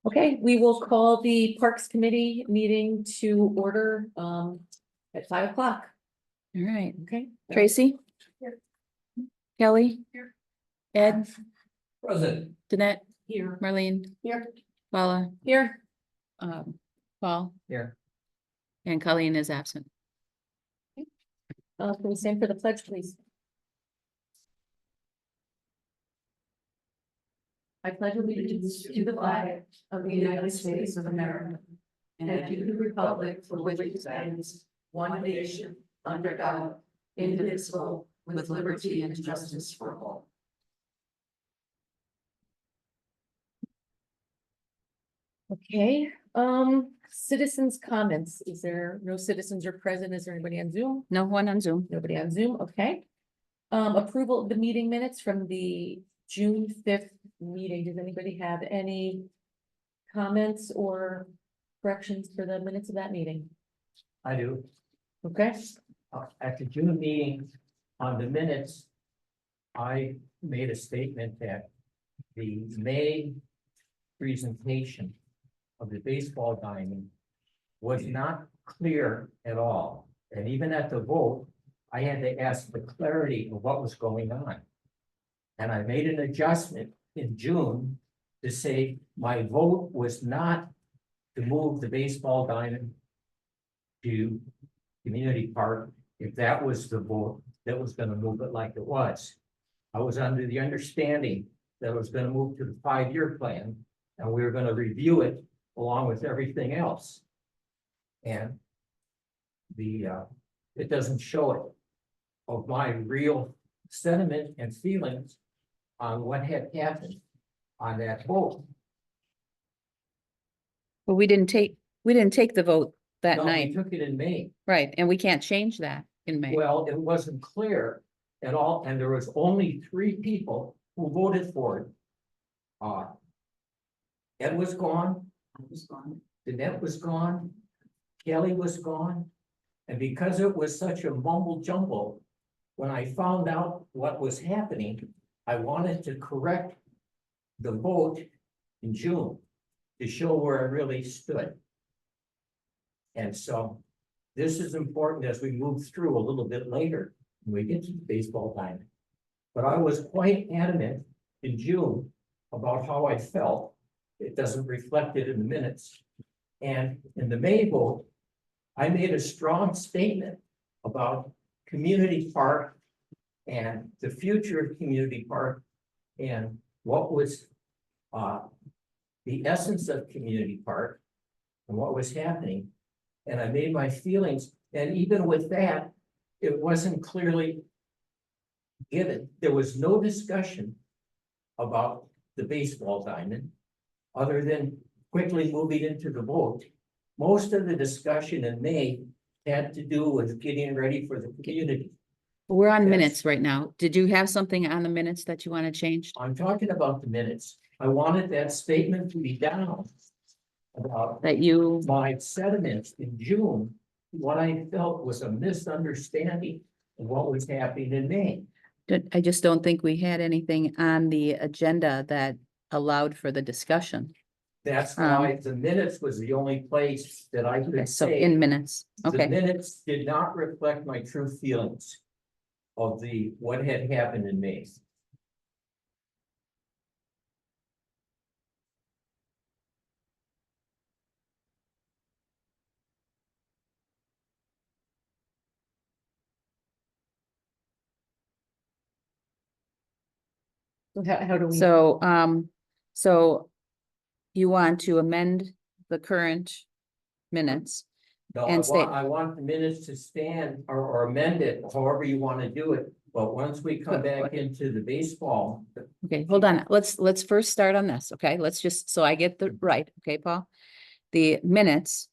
Okay, we will call the Parks Committee meeting to order at 5 o'clock. All right, Okay. Tracy? Here. Kelly? Here. Ed? Present. Danette? Here. Marlene? Here. Paula? Here. Paul? Here. And Colleen is absent. Can we stand for the pledge, please? I pledge allegiance to the flag of the United States of America and to the republic for which it stands, one nation, under God, indivisible, with liberty and justice for all. Okay, citizens' comments. Is there no citizens are present? Is there anybody on Zoom? No one on Zoom. Nobody on Zoom, okay. Approval of the meeting minutes from the June 5th meeting. Does anybody have any comments or corrections for the minutes of that meeting? I do. Okay, At the June meeting, on the minutes, I made a statement that the May presentation of the baseball diamond was not clear at all. And even at the vote, I had to ask the clarity of what was going on. And I made an adjustment in June to say my vote was not to move the baseball diamond to Community Park, if that was the vote that was gonna move it like it was. I was under the understanding that it was gonna move to the 5-year plan, and we were gonna review it along with everything else. And it doesn't show it of my real sentiment and feelings on what had happened on that vote. But we didn't take the vote that No, we night, took it in May. right? And we can't change that in May. Well, it wasn't clear at all, and there was only 3 people who voted for it. Ed was gone. I was gone. Danette was gone. Kelly was gone. And because it was such a mumble jumble, when I found out what was happening, I wanted to correct the vote in June to show where I really stood. And so this is important as we move through a little bit later when we get to the baseball diamond. But I was quite adamant in June about how I felt. It doesn't reflect it in the minutes. And in the May vote, I made a strong statement about Community Park and the future of Community Park and what was the essence of Community Park and what was happening. And I made my feelings, and even with that, it wasn't clearly given. There was no discussion about the baseball diamond, other than quickly moving into the vote. Most of the discussion in May had to do with getting ready for the community. We're on Yes. minutes right now. Did you have something on the minutes that you want to change? I'm talking about the minutes. I wanted that statement to be down about That you, my sentiments in June, what I felt was a misunderstanding of what was happening in May. I just don't think we had anything on the agenda that allowed for the discussion. That's why the minutes was the only place that I Okay, could so say. in minutes, The okay, minutes did not reflect my true feelings of what had happened in May. how do we? so you want to amend the current minutes? No, And state- I want the minutes to stand or amend it, however you want to do it. But once we come back into the baseball, Okay, hold on. Let's first start on this, okay? Let's just, so I get the right, okay, Paul? The minutes,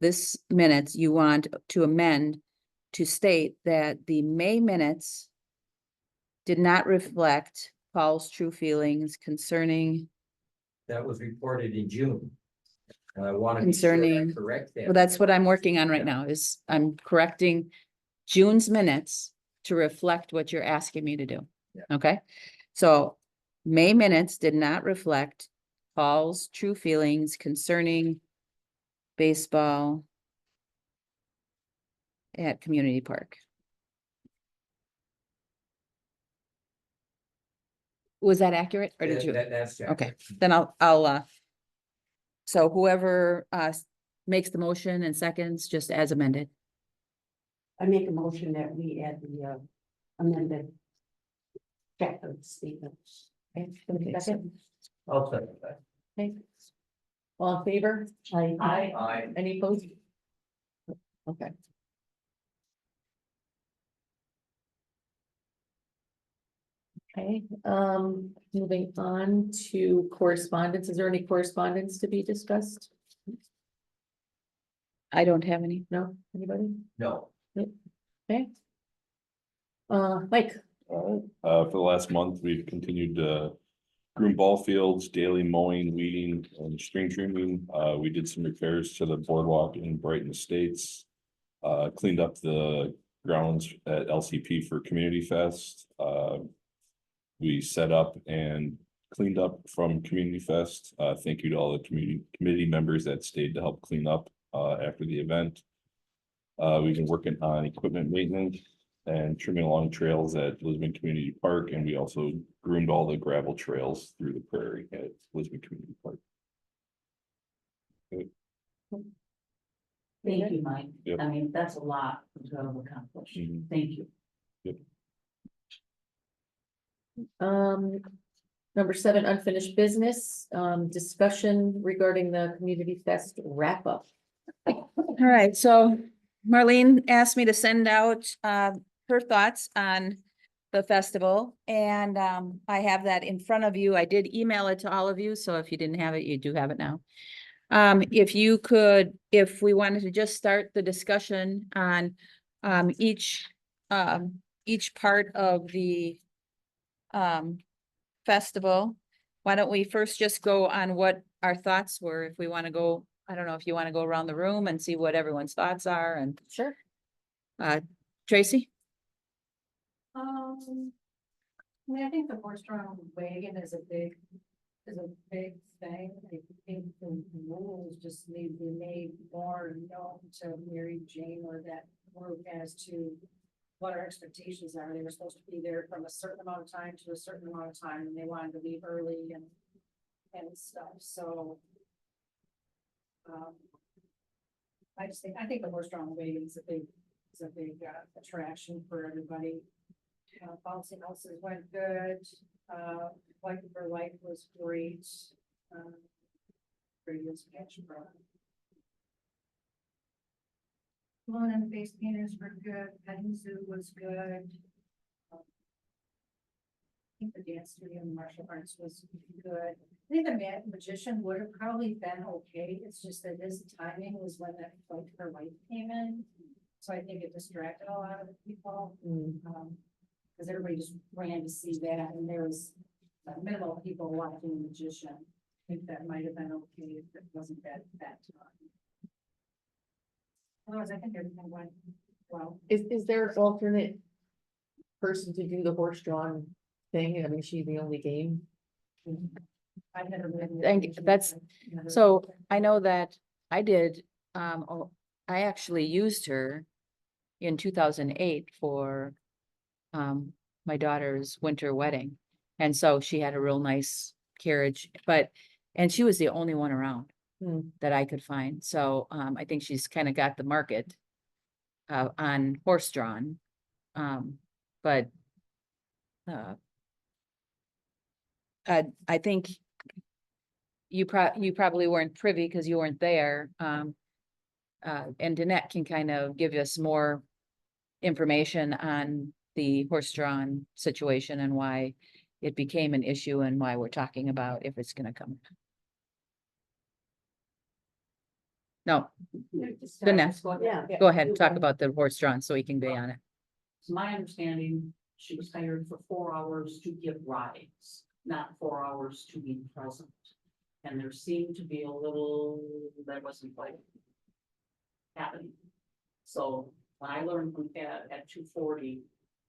this minutes, you want to amend to state that the May minutes did not reflect Paul's true feelings concerning, that was reported in June. And I want to be sure I Concerning- correct that. well, that's what I'm working on right now, is I'm correcting June's minutes to reflect what you're asking me to do. Yeah. Okay, so May minutes did not reflect Paul's true feelings concerning baseball at Community Park. Was that accurate, or did you? That's. Okay, then so whoever, makes the motion and seconds, just as amended. I make a motion that we add the amended chapter statements. Okay, Okay, so- second, I'll second that. okay. All in favor? Aye. Any opposed? Okay. Okay, moving on to correspondence. Is there any correspondence to be discussed? I don't have any. No, anybody? No. Okay. Mike, For the last month, we've continued to groom ball fields, daily mowing, weeding, and string trimming. We did some repairs to the boardwalk in Brighton Estates. Cleaned up the grounds at LCP for Community Fest. We set up and cleaned up from Community Fest. Thank you to all the committee members that stayed to help clean up after the event. We've been working on equipment maintenance and trimming along trails at Lisbon Community Park, and we also groomed all the gravel trails through the prairie at Lisbon Community Park. Thank you, Mike. Yep. I mean, that's a lot to have accomplished. Mhm. Thank you. number 7, unfinished business, discussion regarding the Community Fest wrap up. All right, so Marlene asked me to send out her thoughts on the festival, and I have that in front of you. I did email it to all of you, so if you didn't have it, you do have it now. If you could, if we wanted to just start the discussion on each part of the festival, why don't we first just go on what our thoughts were, if we want to go, I don't know if you want to go around the room and see what everyone's thoughts are, and Sure. Tracy? I mean, I think the horse-drawn wagon is a big thing. I think the rules just need to be made more known to Mary Jane or that group as to what our expectations are. They were supposed to be there from a certain amount of time to a certain amount of time, and they wanted to leave early and stuff, so. I think the horse-drawn wagon is a big attraction for everybody. Bouncing houses went good, Light for Life was great. Previous catch from. Lawn and face painters were good, petting zoo was good. I think the dance studio and martial arts was good. I think the magician would have probably been okay, it's just that his timing was when that Fight for Life came in. So I think it distracted a lot of the people. Cause everybody just ran to see that, and there was a minimal people watching the magician. I think that might have been okay if it wasn't that time. Otherwise, I think everything went well. Is there an alternate person to do the horse-drawn thing? I mean, is she the only game? I've never been. Thank- that's- So I know that I did, I actually used her in 2008 for my daughter's winter wedding. And so she had a real nice carriage, and she was the only one around that I could find. So I think she's kind of got the market on horse-drawn. But I think you probably weren't privy because you weren't there. And Danette can kind of give us more information on the horse-drawn situation and why it became an issue and why we're talking about if it's gonna come. No, Danette, Yeah. go ahead, talk about the horse-drawn so we can be on it. It's my understanding, she was hired for 4 hours to give rides, not 4 hours to be present. And there seemed to be a little, that wasn't quite happening. So when I learned from Pat at 2:40,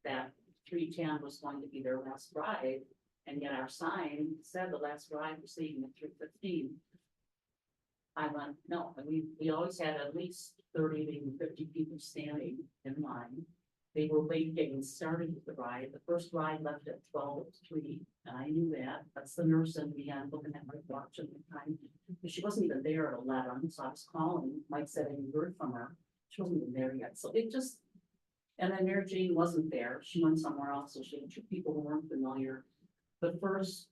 that 3:10 was going to be their last ride, And yet our sign said the last ride was leaving at 3:15. I went, no, and we always had at least 30 to even 50 people standing in line. They were late getting started with the ride. The first ride left at 12:03, and I knew that. That's the nurse in me. I'm looking at my watch at the time. But she wasn't even there at 11, so I was calling. Mike said I hadn't heard from her. She wasn't even there yet. So it just, and then Mary Jane wasn't there. She went somewhere else, so she had two people who weren't familiar. The first,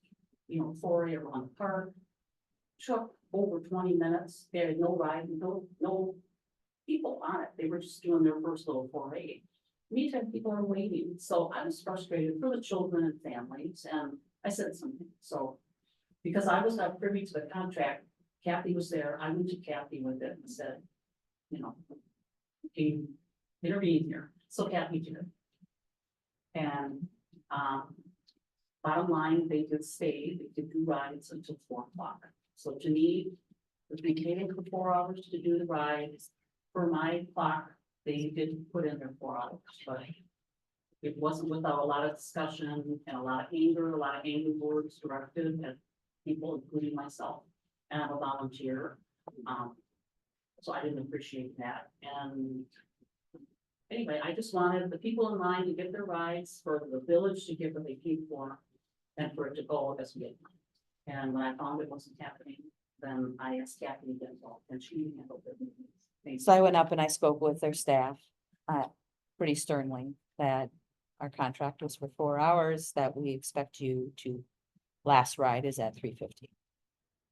foray around the park took over 20 minutes. They had no ride, no people on it. They were just doing their first little foray. Meantime, people are waiting, so I was frustrated for the children and families, and I said something, so. Because I was not privy to the contract, Kathy was there, I went to Kathy with it and said, can you intervene here? So Kathy did. And, bottom line, they did stay, they did do rides until 4:00. So to me, if we came in for 4 hours to do the rides, for my clock, they did put in their 4 hours, but it wasn't without a lot of discussion and a lot of angry words directed at people, including myself, and I'm a volunteer. So I didn't appreciate that, and anyway, I just wanted the people in line to get their rides, for the village to get what they paid for, and for it to go as we had planned. And when I found it wasn't happening, then I asked Kathy to get involved, and she handled it. Thank So I you. went up and I spoke with their staff, pretty sternly, that our contract was for 4 hours, that we expect you to, last ride is at 3:50.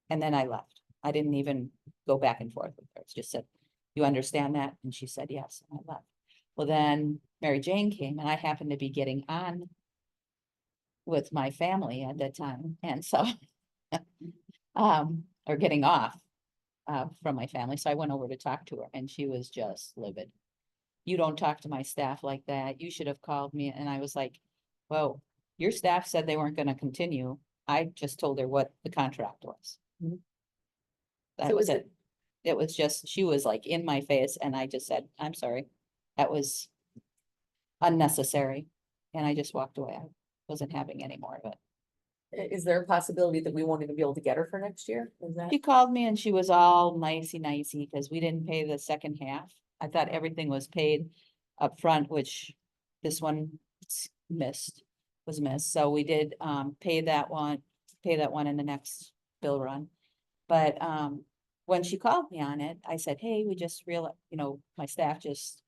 And then I left. I didn't even go back and forth with her. It's just said, you understand that? And she said, yes, and I left. Well, then Mary Jane came and I happened to be getting on with my family at that time, and so or getting off from my family, so I went over to talk to her, and she was just livid. You don't talk to my staff like that. You should have called me. And I was like, whoa, your staff said they weren't gonna continue. I just told her what the contract was. Mhm. That So was is it. It was just, she was like in my face, and I just said, I'm sorry. That was unnecessary. And I just walked away. I wasn't having any more of it. Is there a possibility that we won't even be able to get her for next year? Is that? She called me and she was all nicey because we didn't pay the second half. I thought everything was paid up front, which this one was missed. So we did pay that one in the next bill run. But when she called me on it, I said, hey, we just realized, my staff just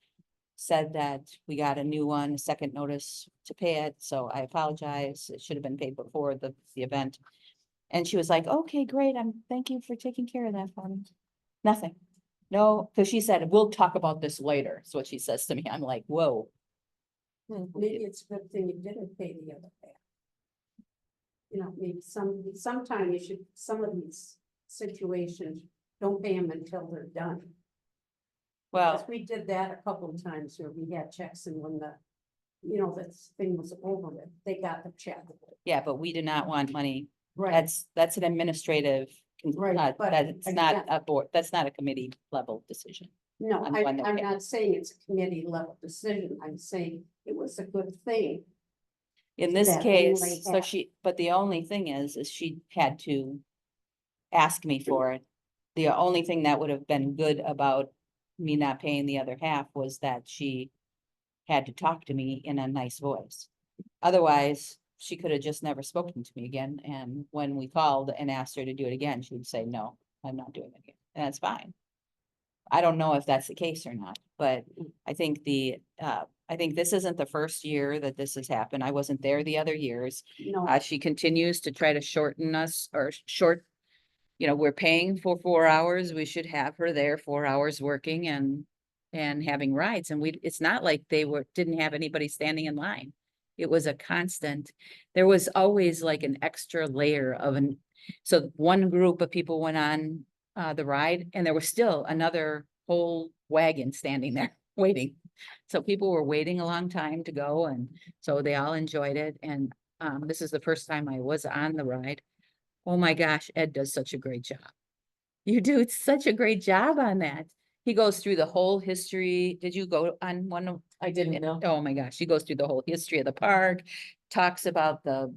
said that we got a new one, a second notice to pay it, so I apologize. It should have been paid before the event. And she was like, okay, great, thank you for taking care of that for me. Nothing. No, because she said, we'll talk about this later, is what she says to me. I'm like, whoa. Maybe it's a good thing you didn't pay the other half. Maybe sometime you should, some of these situations, don't pay them until they're done. Well, Because we did that a couple of times where we had checks, and when this thing was over with, they got the check. yeah, but we do not want money. Right, That's an administrative, Right, but that's not again- a board, that's not a committee level decision. no, on I'm when they're paid. not saying it's a committee level decision, I'm saying it was a good thing. In this That case, only so half. but the only thing is she had to ask me for it. The only thing that would have been good about me not paying the other half was that she had to talk to me in a nice voice. Otherwise, she could have just never spoken to me again. And when we called and asked her to do it again, she would say, no, I'm not doing it again. And that's fine. I don't know if that's the case or not, but I think I think this isn't the first year that this has happened. I wasn't there the other years. No, She continues to try to shorten us or we're paying for 4 hours. We should have her there 4 hours working and having rides. And it's not like didn't have anybody standing in line. It was a constant, there was always like an extra layer so one group of people went on the ride, and there was still another whole wagon standing there waiting. So people were waiting a long time to go, and so they all enjoyed it. And this is the first time I was on the ride. Oh my gosh, Ed does such a great job. You do such a great job on that. He goes through the whole history. Did you go on one of? I didn't know. Oh my gosh, he goes through the whole history of the park, talks about the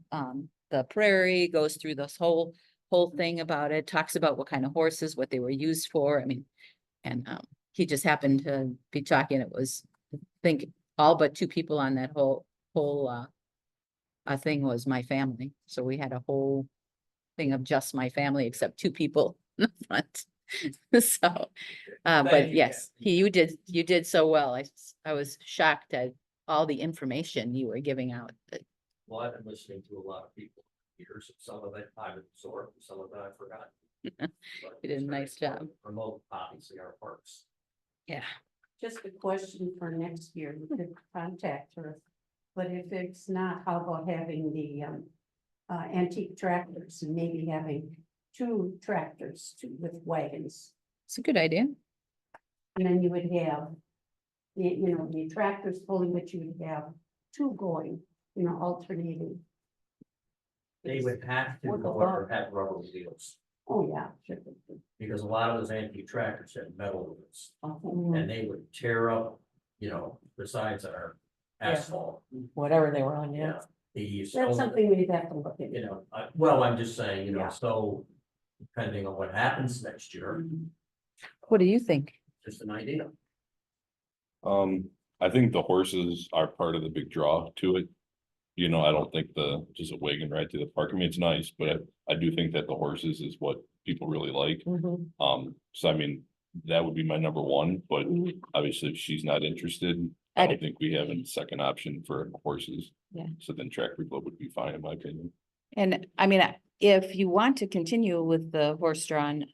the prairie, goes through this whole thing about it, talks about what kind of horses, what they were used for. I mean, and he just happened to be talking. It was, I think, all but two people on that whole thing was my family. So we had a whole thing of just my family, except two people in the front. So, Thank but you, yes, you did so well. I was shocked at all the information you were giving out. Well, I've been listening to a lot of people for years, some of it I've absorbed, some of it I've forgotten. But You did a it's very nice job. important to Promote obviously our parks. Yeah. Just a question for next year, we could contact her. But if it's not, how about having the antique tractors and maybe having two tractors with wagons? It's a good idea. And then you would have the tractors pulling, but you would have two going, alternating. They would have to, What the however, fuck? have rubber wheels, Oh, yeah, sure. because a lot of those antique tractors have metal wheels, Mhm. and they would tear up, the sides of our asphalt. Whatever they were on, Yeah. These. That's something we'd have to look at. Well, I'm just saying, Yeah. so depending on what happens next year, What do you think? just an idea. I think the horses are part of the big draw to it. I don't think just a wagon ride to the park, I mean, it's nice, but I do think that the horses is what people really like. So I mean, that would be my number one, but Mhm. obviously if she's not interested, I don't think we have a second option for horses. Yeah. So then tractor club would be fine, in my opinion. And I mean, if you want to continue with the horse-drawn,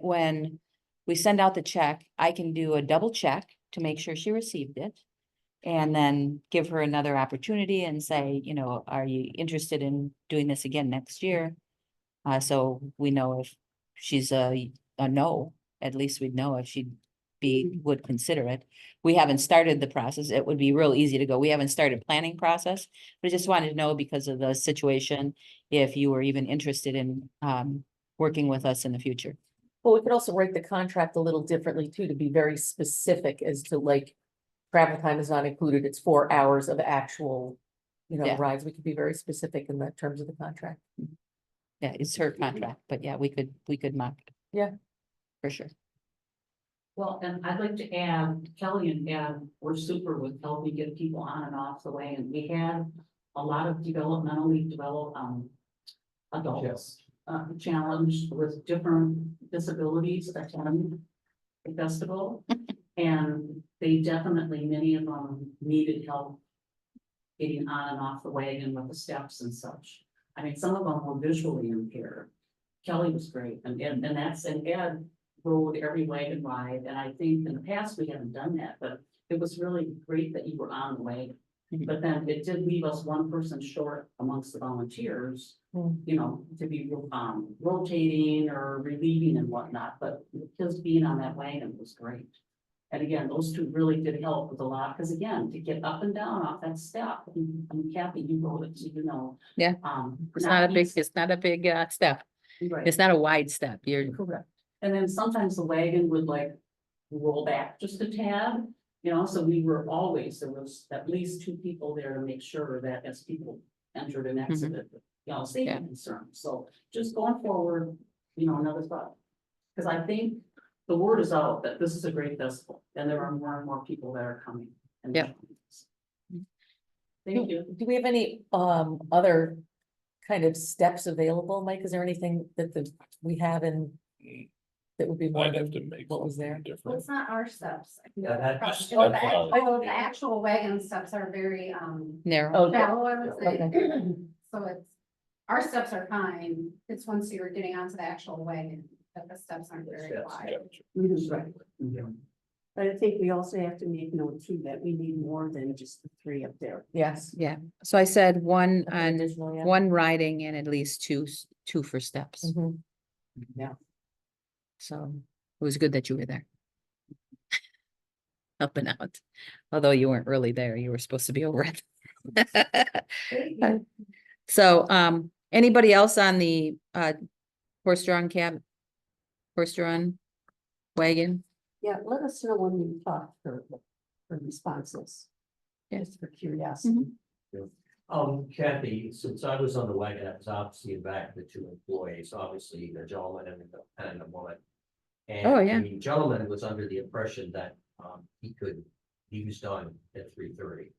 when we send out the check, I can do a double check to make sure she received it. And then give her another opportunity and say, are you interested in doing this again next year? So we know if she's a no, at least we'd know if she'd would consider it. We haven't started the process. It would be real easy to go. We haven't started planning process, but I just wanted to know because of the situation, if you were even interested in working with us in the future. Well, we could also write the contract a little differently too, to be very specific as to like. Travel time is not included, it's 4 hours of actual, Yeah. rides. We could be very specific in the terms of the contract. Yeah, it's her contract, but yeah, we could mock. it. Yeah. For sure. Well, and I'd like to add, Kelly and Dad were super with helping get people on and off the way, and we had a lot of developmentally developed, adults, challenged with different disabilities attending the festival. And they definitely, many of them needed help getting on and off the wagon with the steps and such. I mean, some of them were visually impaired. Kelly was great, and Ed rode every wagon ride, and I think in the past we haven't done that, but it was really great that you were on the wagon. Mhm. But then it did leave us one person short amongst the volunteers, to be rotating or relieving and whatnot, but his being on that wagon was great. And again, those two really did help with a lot, because again, to get up and down off that step, and Kathy, you rode it, so Yeah. It's not a big step. Right. It's not a wide step. You're Correct. And then sometimes the wagon would like roll back just a tad, so there was at least two people there to make sure that as people entered and exited, safety Yeah. concerns. So just going forward, another thought. Because I think the word is out that this is a great festival, and there are more and more people that are coming. and Yep. joining us. Thank you. Do we have any other kind of steps available, Mike? Is there anything that we have in that would be more I'd have than to make what was something there? Well, different. it's not our steps. Yeah, that just- The that's all. the actual wagon steps are very, narrow. Oh, shallow, I would say. Okay. So our steps are fine. It's once you're getting onto the actual wagon, that the steps aren't very Steps, wide. Gotcha. But I think we also have to make note too, that we need more than just the three up there. Yes. Yeah. So I said one on Additional, yeah. one riding and at least two for steps. Mhm. So it was good that you were there. Helping out. Although you weren't really there, you were supposed to be over it. So, anybody else on the, horse-drawn horse-drawn wagon? Yeah, let us know when you talk for responses. Yeah. Just for curiosity. Kathy, since I was on the wagon, I was obviously back the two employees, obviously the gentleman and the woman. And Oh, yeah. the gentleman was under the impression that, he was done at 3:30.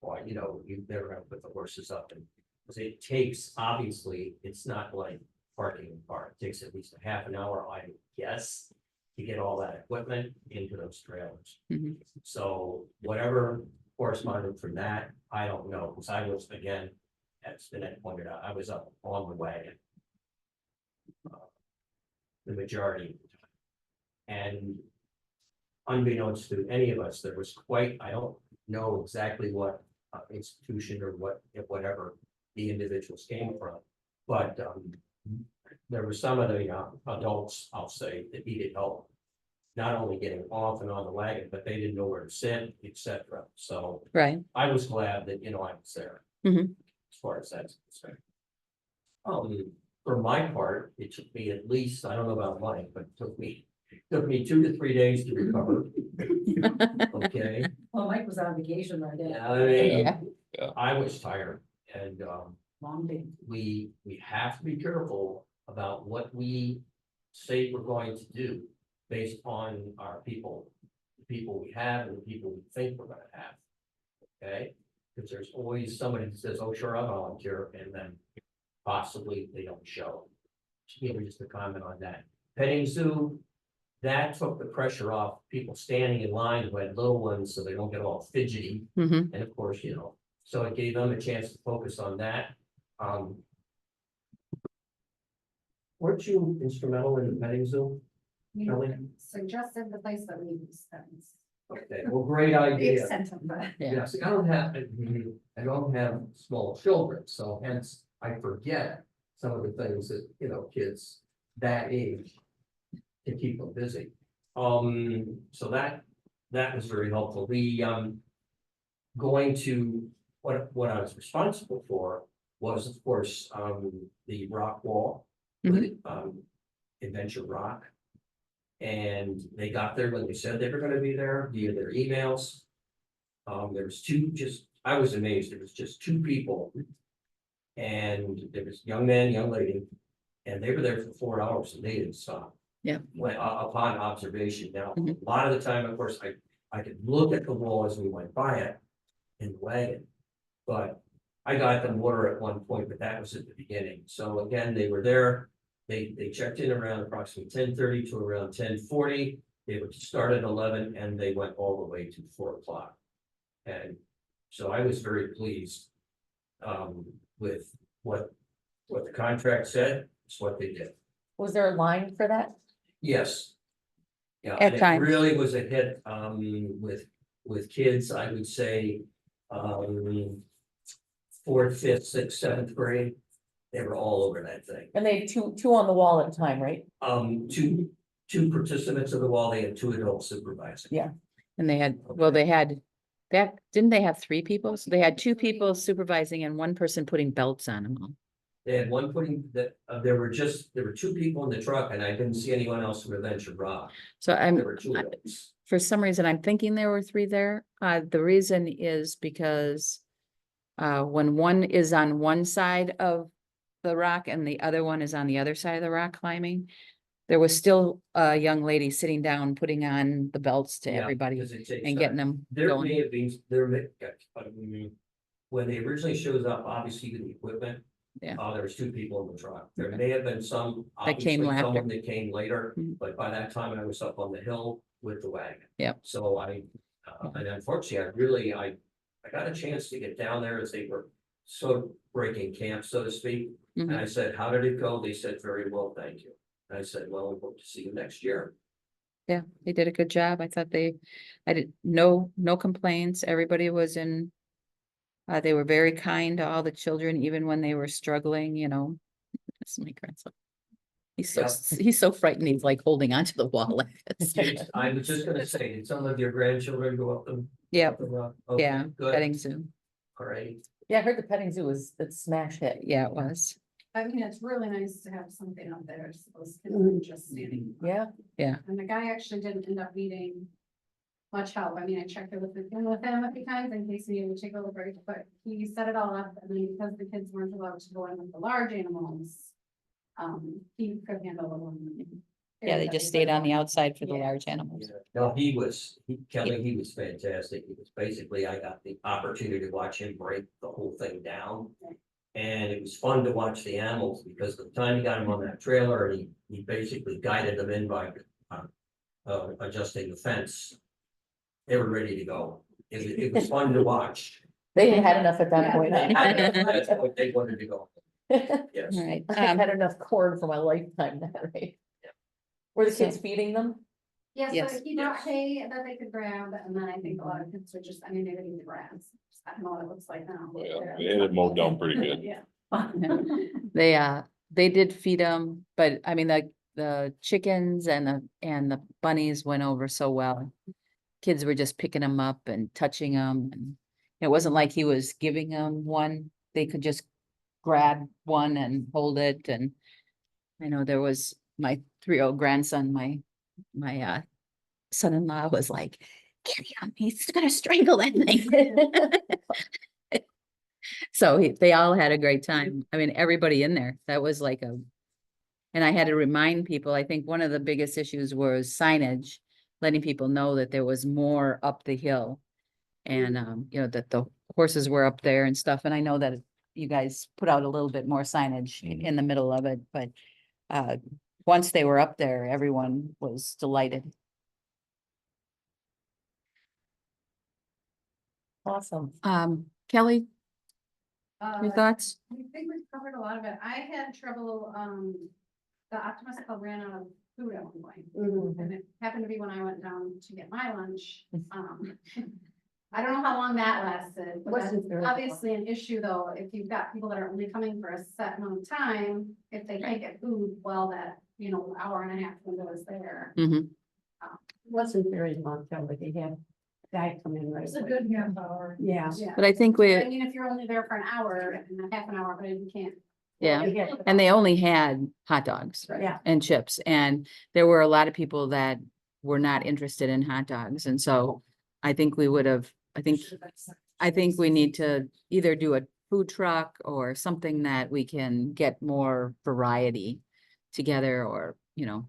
Or, you never have to put the horses up and, because it takes, obviously, it's not like parking in car, it takes at least a half an hour, I guess. To get all that equipment into those trailers. Mhm. So whatever corresponded from that, I don't know, because I was, again, as Danette pointed out, I was up on the wagon. The majority of the time. And unbeknownst to any of us, there was quite, I don't know exactly what institution or whatever the individuals came from. But there were some of the adults, I'll say, that needed help. Not only getting off and on the wagon, but they didn't know where to sit, etc. So Right. I was glad that, I was there. Mhm. As far as that's concerned. For my part, it took me at least, I don't know about Mike, but it took me 2 to 3 days to recover. Okay. Well, Mike was on vacation right there. I mean, Yeah. I was tired and, Long day. we have to be careful about what we say we're going to do based on our people, the people we have and the people we think we're gonna have. Okay, because there's always somebody that says, oh, sure, I'll volunteer, and then possibly they don't show. Just a comment on that. Petting zoo, that took the pressure off people standing in line who had little ones, so they don't get all fidgety. Mhm. And of course, so it gave them a chance to focus on that. Weren't you instrumental in the petting zoo? Kelly? Suggested the place that we use them. Okay, well, great idea. Sent them, but Yeah. Yes, I don't have small children, so hence I forget some of the things that, kids that age can keep them busy. So that was very helpful. Going to, what I was responsible for was, of course, the rock wall. Adventure Rock. And they got there when they said they were gonna be there via their emails. There was I was amazed, there was just 2 people. And there was young man, young lady, and they were there for 4 hours and they didn't stop. Yeah. Upon observation. Now, Mhm. a lot of the time, of course, I could look at the wall as we went by it in the wagon. But I got them water at one point, but that was at the beginning. So again, they were there. They checked in around approximately 10:30 to around 10:40. They would start at 11 and they went all the way to 4 o'clock. And so I was very pleased with what the contract said, it's what they did. Was there a line for that? Yes. Yeah, At and it times. really was a hit with kids, I would say 4th, 5th, 6th, 7th grade. They were all over that thing. And they had two on the wall at a time, right? Two participants of the wall, they had 2 adults supervising. Yeah. And they had, well, they had that, didn't they have 3 people? So they had 2 people supervising and 1 person putting belts on them all. They had one putting that, there were 2 people in the truck and I didn't see anyone else from Adventure Rock. So There I'm, were 2 adults. for some reason, I'm thinking there were 3 there. The reason is because when one is on one side of the rock and the other one is on the other side of the rock climbing, there was still a young lady sitting down, putting on the belts to Yeah, everybody because it takes and time. getting them There going. may have been, when they originally shows up, obviously with the equipment. Yeah. There was 2 people in the truck. There may have been some, That came obviously, after. someone that came later, Mhm. but by that time I was up on the hill with the wagon. Yep. So and unfortunately, I got a chance to get down there as they were sort of breaking camp, so to speak. And Mhm. I said, how did it go? They said, very well, thank you. And I said, well, we hope to see you next year. Yeah, they did a good job. I thought I did, no complaints. Everybody was in. They were very kind to all the children, even when they were struggling, That's my grandson. He's so frightened, he's like holding onto the wall like this. I was just gonna say, did some of your grandchildren go up them? Yeah, up the rock? Okay, yeah, good. petting zoo. All right. Yeah, I heard the petting zoo was a smash hit. Yeah, it was. I mean, it's really nice to have something up there, so those kids are just standing. Yeah, And the guy actually didn't end up meeting much help. I mean, I checked it with him a few times in case he needed to take over, but he set it all up, and then because the kids weren't allowed to go in with the large animals. He could handle the one. Yeah, they just stayed on the outside for the Yeah. large animals. No, Kelly, he was fantastic. He was basically, I got the opportunity to watch him break the whole thing down. And it was fun to watch the animals because the time he got him on that trailer, he basically guided them in by adjusting the fence. They were ready to go. It was fun to watch. They had enough at that Yeah. point. That's what they wanted to go. Yes. All right, I had enough corn for my lifetime, that right? Were the kids So- feeding them? Yeah, Yes. so he brought hay that they could grab, and then I think a lot of kids would just, I mean, they would eat the grass. I don't know what it looks like now. but Yeah, they're- they had it mowed down pretty good. Yeah. They did feed them, but I mean, the chickens and the bunnies went over so well. Kids were just picking them up and touching them, and it wasn't like he was giving them one. They could just grab one and hold it, and I know there was my 3-year-old grandson, my son-in-law was like, "Get him, he's gonna strangle that thing." So they all had a great time. I mean, everybody in there, that was like and I had to remind people, I think one of the biggest issues was signage, letting people know that there was more up the hill. And, you know, that the horses were up there and stuff. And I know that you guys put out a little bit more signage in the middle of it, but once they were up there, everyone was delighted. Awesome. Kelly, your thoughts? I think we've covered a lot of it. I had trouble, the Optimus Club ran out of food at one point. And it happened to be when I went down to get my lunch. I don't know how long that lasted, but that's Wasn't very long. obviously an issue though, if you've got people that are only coming for a set amount of time, if they can't get food, well, that, you know, hour and a half window is there. Mhm. Wasn't very long time, but they had a guy come in right It's a away. good half hour. Yeah. Yeah. But I think I mean, if you're only there for an hour and a half an hour, but you can't. Yeah, They had- and they only had hot dogs Yeah, and chips, and there were a lot of people that were not interested in hot dogs, and so I think we would have, I think we need to either do a food truck or something that we can get more variety together, or, you know,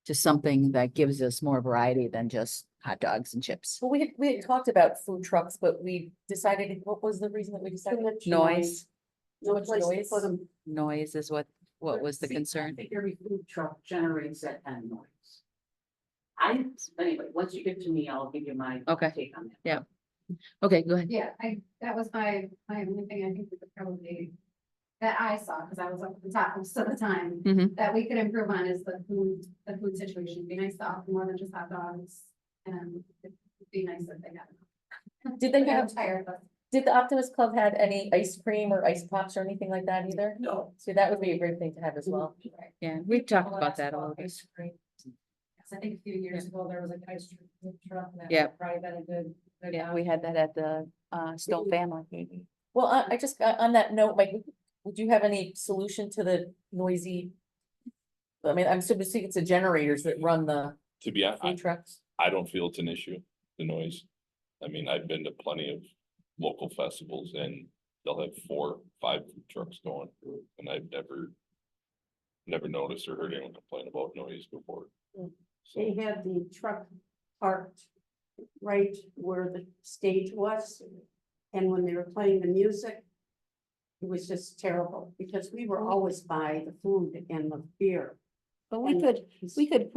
just something that gives us more variety than just hot dogs and chips. Well, we had talked about food trucks, but we decided, what was the reason that we decided? Noise, no much place to noise. put 'em. noise is what was the See, concern? I think every food truck generates that kind of noise. Anyway, once you get to me, I'll give you my Okay. take on that. Yeah. Okay, go ahead. Yeah, that was my only thing I think we could probably, that I saw, because I was up at the top most of the time, Mhm. that we could improve on is the food situation. It'd be nice to offer more than just hot dogs. And it'd be nice if they had. Did they I'm have, tired, but did the Optimus Club had any ice cream or ice pops or anything like that either? No. So that would be a great thing to have as well. Yeah, we talked about that a little bit. Ice cream. Yes, I think a few years ago, there was like ice cream truck. and that Yeah. Probably been a good. Yeah, we had that at the Stone Family. Well, I just, on that note, Mike, would you have any solution to the noisy? I mean, I'm assuming it's the generators that run the To be honest, food trucks. I don't feel it's an issue, the noise. I mean, I've been to plenty of local festivals and they'll have 4, 5 food trucks going, and I've never noticed or heard anyone complain about noise before. They So, had the truck parked right where the stage was. And when they were playing the music, it was just terrible because we were always by the food and the beer. But we And could, it's- we could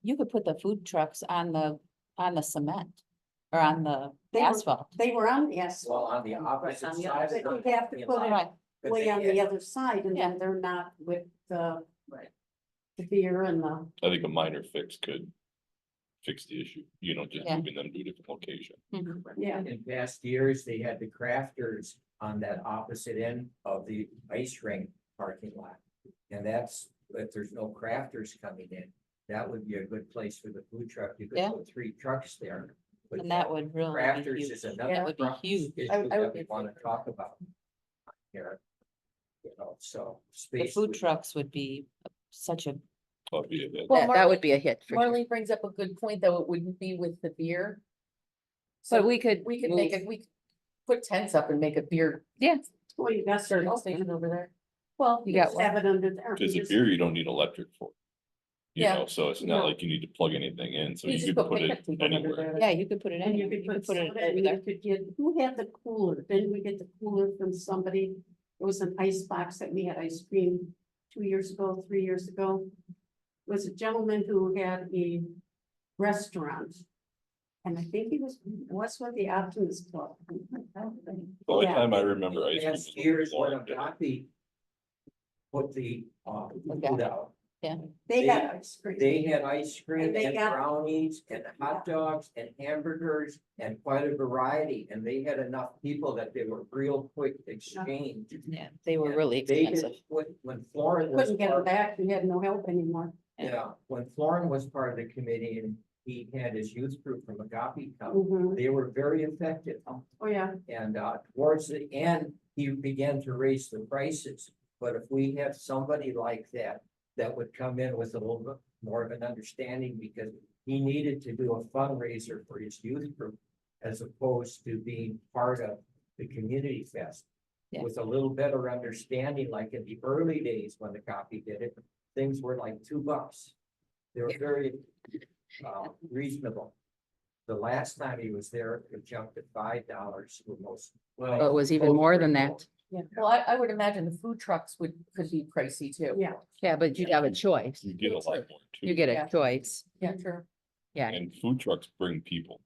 you could put the food trucks on the cement or on the They were- asphalt. They were on the asphalt, Well, on the opposite on the side. but of you have to put Right. it way on the other side and Yeah. then they're not with the. Right. The beer and the, I think a minor fix could fix the issue, you know, just Yeah. moving them to a different location. yeah, In past years, they had the crafters on that opposite end of the ice rink parking lot. And that's, if there's no crafters coming in, that would be a good place for the food truck. You could Yeah. put 3 trucks there. But And that would really be Crafters huge. is That another would be truck huge. issue I that would we be- want to talk about here. You know, so. The space food would- trucks would be such a that'd be a hit. Well, That would be a hit for sure. Marlene brings up a good point, though, it wouldn't be with the beer. So So we could, we could make it, we could put tents up and make a beer Well, you got serving to station over there. well, you got just one. have it under there. Cause the beer, you don't need electric for. You Yeah. know, so it's No. not like you need to plug anything in, so You you just could put picnic it tables under anywhere. there. Yeah, you could put it And in, you you could could put it soda over and there. you could get, who had the cooler? Didn't we get the cooler from somebody? It was an ice box that we had ice cream 2 years ago, 3 years ago. It was a gentleman who had a restaurant. And I think he was with the Optimist Club. The only Yeah. time I remember ice cream. Last was year's when when Agape put the, food out. They had ice cream. They had ice cream And they and got- brownies and hot dogs and hamburgers and quite a variety, and they had enough people that they were real quick exchange. Yeah, they were really They expensive. did, when Florin was. Couldn't get part- them back. We had no help anymore. Yeah, when Florin was part of the committee and he had his youth group from Agape come, Mhm. they were very effective. Oh, yeah. And towards the end, he began to raise the prices. But if we have somebody like that, that would come in with a little bit more of an understanding, because he needed to do a fundraiser for his youth group, as opposed to being part of the community fest. Yeah. With a little better understanding, like in the early days when the copy did it, things were like $2. They were very reasonable. The last time he was there, it jumped to $5 for most. Oh, it was even more than that. Yeah, well, I would imagine the food trucks could be pricey too. Yeah. Yeah, but you'd have a choice. You get a lot more too. You get Yeah. a choice. Yeah, sure. Yeah. And food trucks bring people.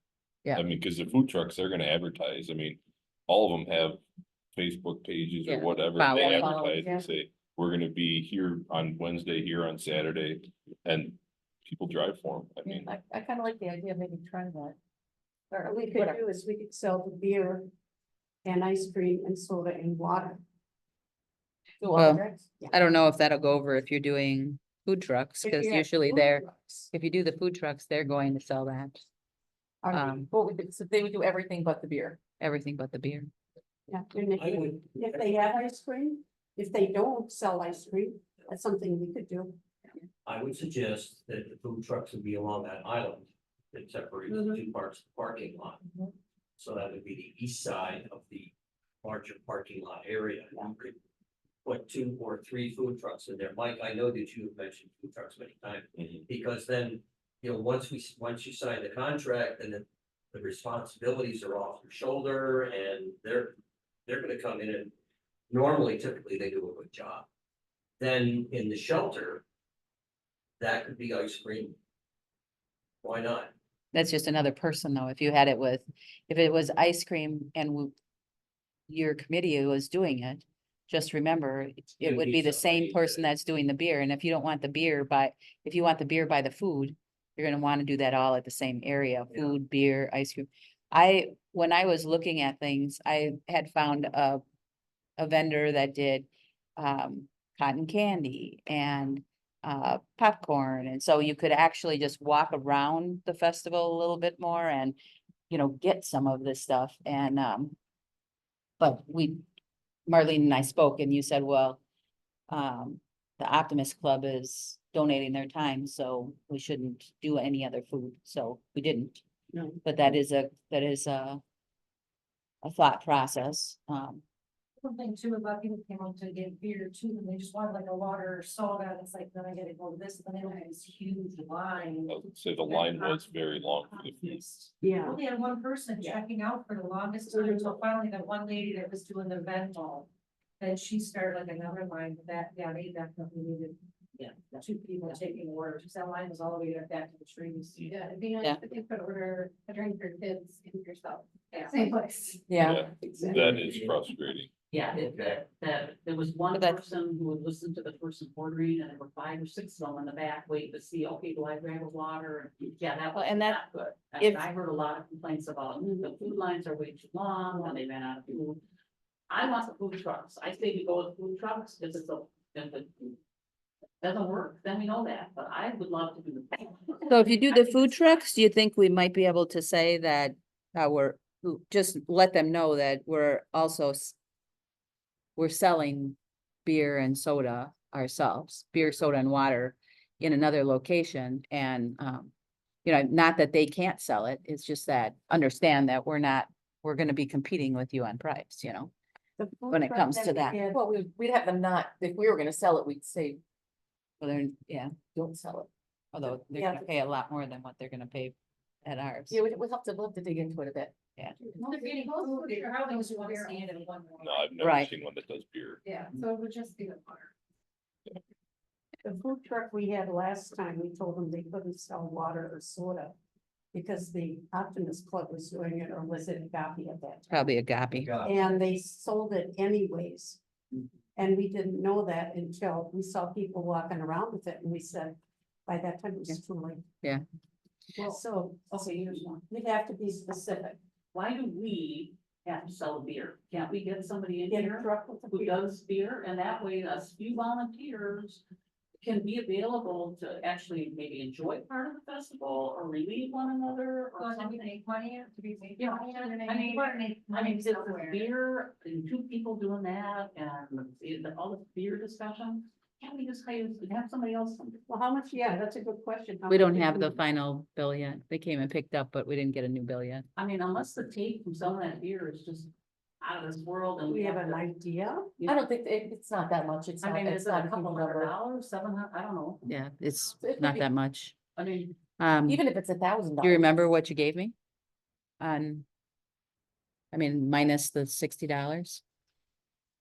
Yeah. I mean, cause the food trucks, they're gonna advertise. I mean, all of them have Facebook pages or Yeah. whatever. Following. They Following, advertise yeah. and say, we're gonna be here on Wednesday, here on Saturday, and people drive for them. I Yeah, mean, I kind of like the idea of maybe trying that. Or what we could Whatever. do is we could sell the beer and ice cream and soda and water. Do Well, all drinks. I don't know if that'll go over if you're doing food trucks, If because you had usually food they're, trucks. if you do the food trucks, they're going to sell that, What would, so they would do everything but the beer. everything but the beer. Yeah, and I would, if they have ice cream, if they don't sell ice cream, that's something we could do. I would suggest that the food trucks would be along that island that separates the two parts of the parking lot. Mhm. So that would be the east side of the larger parking lot area. You could put 2 or 3 food trucks in there. Mike, I know that you have mentioned food trucks many times, Mhm. because then, you know, once you sign the contract, and then the responsibilities are off your shoulder, and they're gonna come in and normally, typically, they do a good job. Then in the shelter, that could be ice cream. Why not? That's just another person though. If you had it with, if it was ice cream and your committee was doing it, just remember, it It'd would be be the somebody same person that- that's doing the beer. And if you don't want the beer by, if you want the beer by the food, you're gonna want to do that all at the same area, Yeah. food, beer, ice cream. When I was looking at things, I had found a vendor that did cotton candy and popcorn. And so you could actually just walk around the festival a little bit more and, get some of this stuff. And but Marlene and I spoke and you said, well, the Optimist Club is donating their time, so we shouldn't do any other food. So we didn't. No. But that is a thought process. Something too about people came up to get beer too, and they just wanted like a water or soda, and it's like, then I gotta go to this, and then they have this huge line. I would say the line was very long for the food. Yeah. Only had one person checking out for the longest time, until finally that one lady that was doing the event hall. Then she started like another line, but that, yeah, they definitely needed, yeah, 2 people taking orders, because that line was all the way back to the trees. Yeah, it'd be nice Yeah. if you could order a drink for kids and yourself, Yeah. same place. Yeah. That is frustrating. Yeah, there was one But that's- person who would listen to the person ordering, and there were 5 or 6 of them in the back waiting to see, okay, do I grab a water? And yeah, that Well, was and not good. if- I heard a lot of complaints about the food lines are way too long, and they ran out of food. I want the food trucks. I say we go with food trucks, because if it doesn't work, then we know that, but I would love to do the. So if you do I the think food it's trucks, do you think we might be able to say that just let them know that we're also we're selling beer and soda ourselves, beer, soda and water. in another location and, you know, not that they can't sell it, it's just that, understand that we're gonna be competing with you on price, you know? The food When it truck comes to we that. had- Well, we'd have them not, if we were gonna sell it, we'd say, Well, they're, yeah, don't sell it. although they're Yeah. gonna pay a lot more than what they're gonna pay at ours. Yeah, we'll have to dig into it a bit. They're getting food, or how those you want to stand in one. No, I've never Right. seen one that does beer. Yeah, so it would just be the water. The food truck we had last time, we told them they couldn't sell water or soda. Because the Optimist Club was doing it, or was it Gapi at that time? Probably a Gapi. God, And they sold it anyways. And we didn't know that until we saw people walking around with it, and we said, by that time it was too late. Yeah. Well, so Okay, here's one. we'd have to be specific. Why do we have to sell beer? Can't we get somebody in Get a here truck with the who beer. does beer, and that way us few volunteers can be available to actually maybe enjoy part of the festival or relieve one another or Well, then we something? make money, to be making Yeah, money, and then I mean, you wanna make I mean, money just the somewhere. beer and two people doing that and all the beer discussion, can't we just have somebody else? Well, how much, yeah, that's a good question. How We much don't did have we- the final bill yet. They came and picked up, but we didn't get a new bill yet. I mean, unless the take from some of that beer is just out of this world and We have have an to. idea. I don't think, it's not that much, it's I not, mean, it's is it not a a couple huge hundred number. dollars, 700, I don't know. Yeah, it's It could not be- that much. I mean, Even if it's $1,000. Do you remember what you gave me? I mean, minus the $60,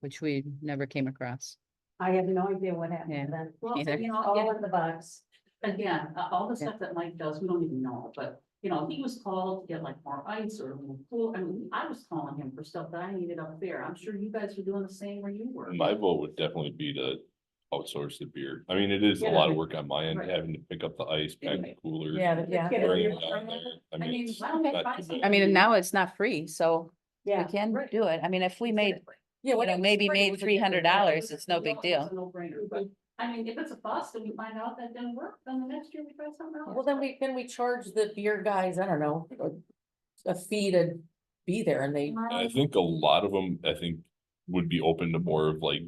which we never came across. I have no idea what happened Yeah. then. well, Either. you know, All in the box. again, all the Yeah. stuff that Mike does, we don't even know, but, you know, he was called to get like more ice or a little pool. I mean, I was calling him for stuff that I needed up there. I'm sure you guys were doing the same where you were. My vote would definitely be to outsource the beer. I mean, it is a Yeah. lot of work on my end, Right. having to pick up the ice, pack the cooler. Yeah, yeah. Get it bring in it down there. I mean, it's why don't they not buy too some- bad. I mean, now it's not free, so we Yeah, can right. do it. I mean, if we made, Yeah, you when know, it was maybe free, it made was a different $300, thing. it's no big It's deal. a no-brainer, but, I mean, if it's a bust and we find out that didn't work, then the next year we try something else. Well, then we charge the beer guys, I don't know, a fee to be there and they. I think a lot of them, would be open to more of like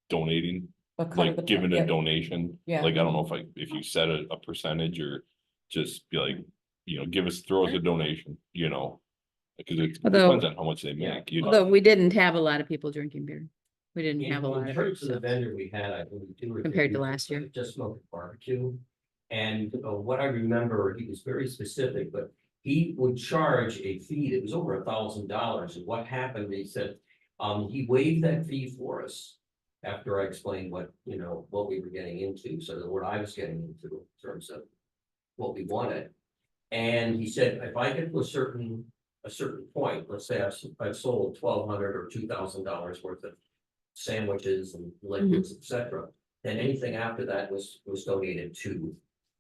donating, a cut of like the- giving yeah, a donation. Yeah. Like, I don't know if you set a percentage or just be like, throw us a donation, Because it Although- depends on how much they make, although we didn't have a lot of people drinking beer. We didn't have a lot In of it. terms of the so. vendor we had, I think two or three Compared to people last year. that Just smoked barbecue. And what I remember, he was very specific, but he would charge a fee that was over $1,000. And what happened, he said, he waived that fee for us. After I explained what we were getting into, so that what I was getting into in terms of what we wanted. And he said, if I get to a certain point, let's say I've sold $1,200 or $2,000 worth of sandwiches and liquids, et cetera, then anything after that was donated to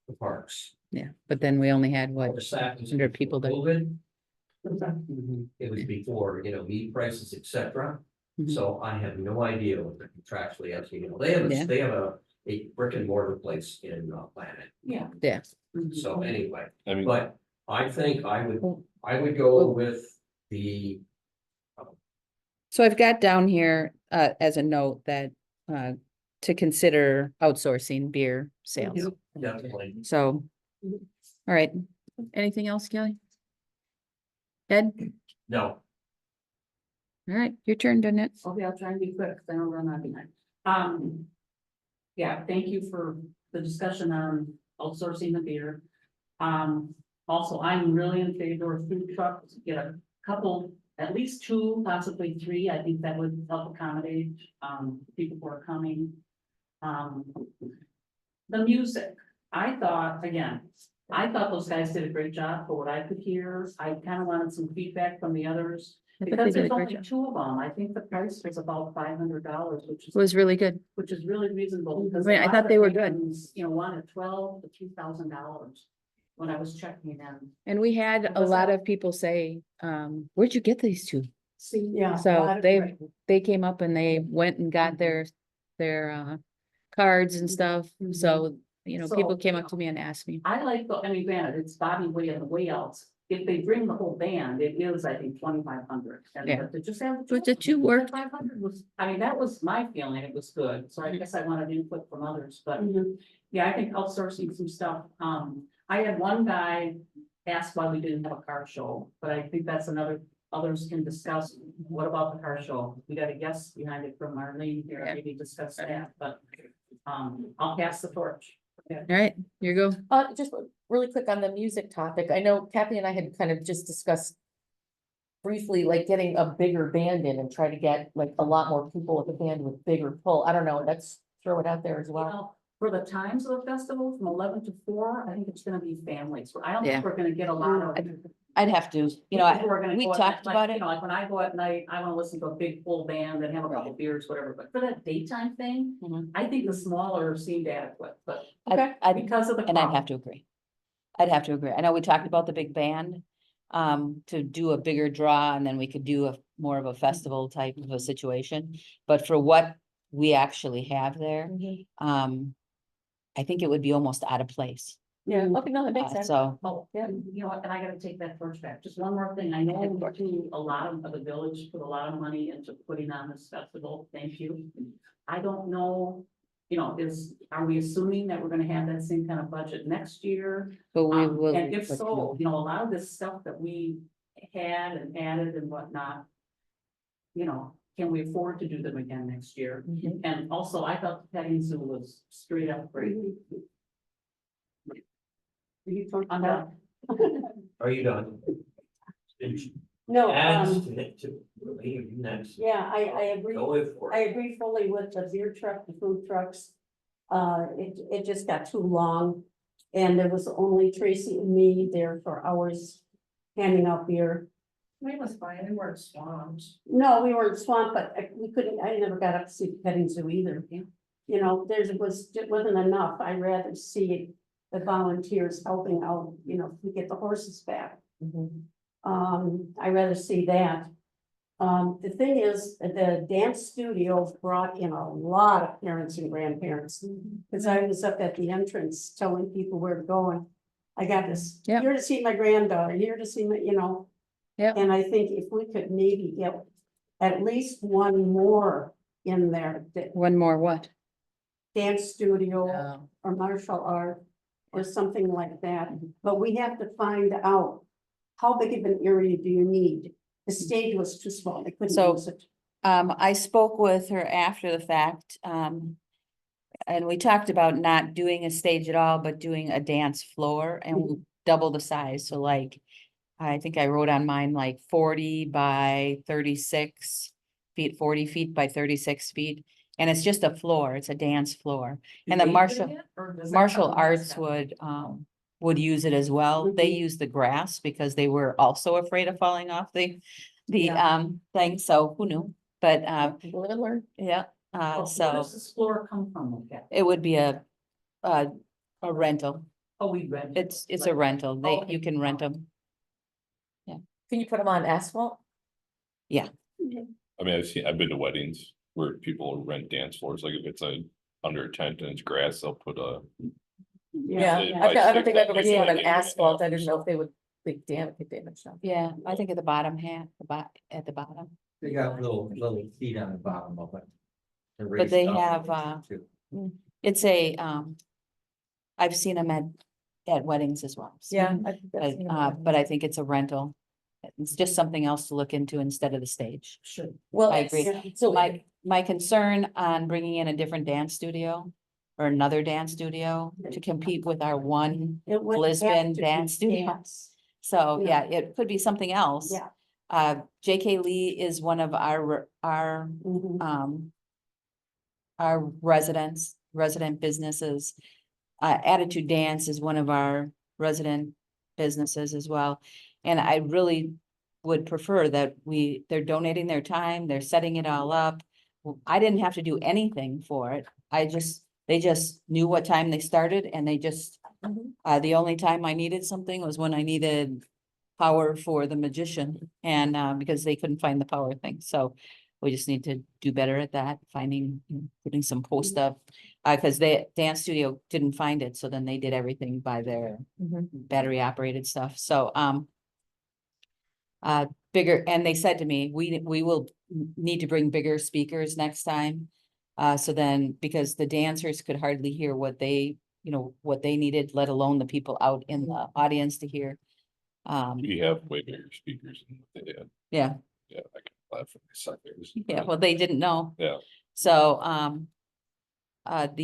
the parks. Yeah, but then we only had what, The staff was 100 people that- COVID. It was before, meat prices, et cetera. Mhm. So I have no idea what they're contractually asking, Yeah. they have a brick and mortar place in Planet. Yeah. yeah, So anyway, I mean, but I think I would go with the, so I've got down here, as a note that, to consider outsourcing beer sales. definitely. So, all right, anything else, Kelly? Ed, No, all right, your turn, doesn't it? Okay, I'll try and be quick, 'cause I don't run out of time. Yeah, thank you for the discussion on outsourcing the beer. Also, I'm really in favor of food trucks, get a couple, at least 2, possibly 3, I think that would help accommodate, people who are coming. The music, I thought those guys did a great job for what I could hear. I kind of wanted some feedback from the others. I thought they Because did a there's great only job. 2 of them, I think the price was about $500, It was really good. which is really reasonable. because Right, a I lot thought of they were the good. things, wanted $1,200 to $2,000 when I was checking them. And we had a Was lot that- of people say, where'd you get these two? See, yeah. a So lot of they- great- They came up and they went and got Mhm. their cards and stuff. So, So, people came up to me and asked me. I like, granted, it's Bobby way on the way outs, if they bring the whole band, it is, I think, 2,500. And Yeah. to just have. But the two worked. 500 was, I mean, that was my feeling, it was good, so I guess I wanted input from others, but. Mhm. Yeah, I think outsourcing some stuff, I had one guy ask why we didn't have a car show, but I think that's another, others can discuss. What about the car show? We got a guest behind it from Marlene here, Yeah. maybe discuss that, but, I'll pass the torch. All right, here you go. Just really quick on the music topic, I know Kathy and I had kind of just discussed. Briefly, like getting a bigger band in and try to get like a lot more people with the band with bigger pull, I don't know, let's throw it out there as You well. know, for the times of the festival, from 11 to 4, I think it's gonna be families, I don't Yeah. think we're gonna get a lot of. I'd have to, you know, People are gonna we go at talked night, about You it. know, like when I go at night, I wanna listen to a big full band and have a couple beers, whatever, but for that daytime thing, Mhm. I think the smaller seemed adequate, but I'd, because of the. and I'd crowd. have to agree. I'd have to agree. I know we talked about the big band, to do a bigger draw and then we could do a more of a festival type of a situation. But for what we actually have there, I think it would be almost out of place. Yeah, okay, no, that makes sense. So, Oh, yeah, you know what, and I gotta take that first back, just one more thing, I know too, a lot of the village put a lot of money into putting on this festival, thank you. I don't know, you know, are we assuming that we're gonna have that same kind of budget next year? but we will. And if but so, you know, a lot of this stuff that we had and added and whatnot. You know, can we afford to do them again next year? Mhm. And also, I thought the petting zoo was straight up great. You talked I'm about- done. Are you done? No, Ads to relieve next. yeah, I agree. Go for I it. agree fully with the beer truck, the food trucks. It just got too long. And there was only Tracy and me there for hours handing out beer. We was fine, we weren't swamped. No, we weren't swamped, but we couldn't, I never got up to see the petting zoo either. You know, it wasn't enough. I'd rather see the volunteers helping out, you know, to get the horses back. Mhm. I'd rather see that. The thing is, the dance studio brought in a lot of parents and grandparents. Cause I was up at the entrance telling people where to go and I got this, Yep. here to see my granddaughter, here to see my, you know. Yep. And I think if we could maybe get at least one more in there, that One more what? dance studio No. or martial art or something like that. But we have to find out, how big of an area do you need? The stage was too small, they couldn't So- use it. I spoke with her after the fact, and we talked about not doing a stage at all, but doing a dance floor and we'll double the size. So like, I think I wrote on mine like 40 by 36 feet, 40 feet by 36 feet. And it's just a floor, it's a dance floor. And the Do they do martial, that, or does that martial someone else arts have it? would use it as well. They Mhm. use the grass because they were also afraid of falling off the Yeah. thing. So who knew? But, Live and learn. yeah, Oh, where so does this floor come from, okay? it would be a rental. Oh, we rent. it, It's a like- rental. They, Okay. you can rent them. Can you put them on asphalt? I mean, I've been to weddings where people rent dance floors, like if it's under a tent and it's grass, they'll put a. Yeah, It I might don't stick think that I've ever big seen it one on in asphalt, I and didn't know if they would like get damaged. Now. Yeah, I think at the bottom half, at the bottom. They got little feet on the bottom of it. to But raise they it up have, too. It's a, I've seen them at weddings as well. so, Yeah. I think that's, But I think it's a rental. It's just something else to look into instead of the stage. Sure. Well, I it's- agree. So My concern on bringing in a different dance studio or another dance studio to compete with our one. It would have Lisbon to be dance studio. dance. So, Yeah. yeah, it could be something else. Yeah. JK Lee is one of our Mhm. our resident businesses. Attitude Dance is one of our resident businesses as well. And I really would prefer that they're donating their time, they're setting it all up. I didn't have to do anything for it. They just knew what time they started and they just, the only time I needed something was when I needed power for the magician and, because they couldn't find the power thing. So we just need to do better at that, putting some post up. Cause the dance studio didn't find it, so then they did everything by their battery operated stuff. So, bigger, and they said to me, we will need to bring bigger speakers next time. So then, because the dancers could hardly hear what they, what they needed, let alone the people out in the audience to hear. We have way bigger speakers than what they had. Yeah, Yeah, I can laugh at my suckers. yeah, well, they didn't know. Yeah. So, but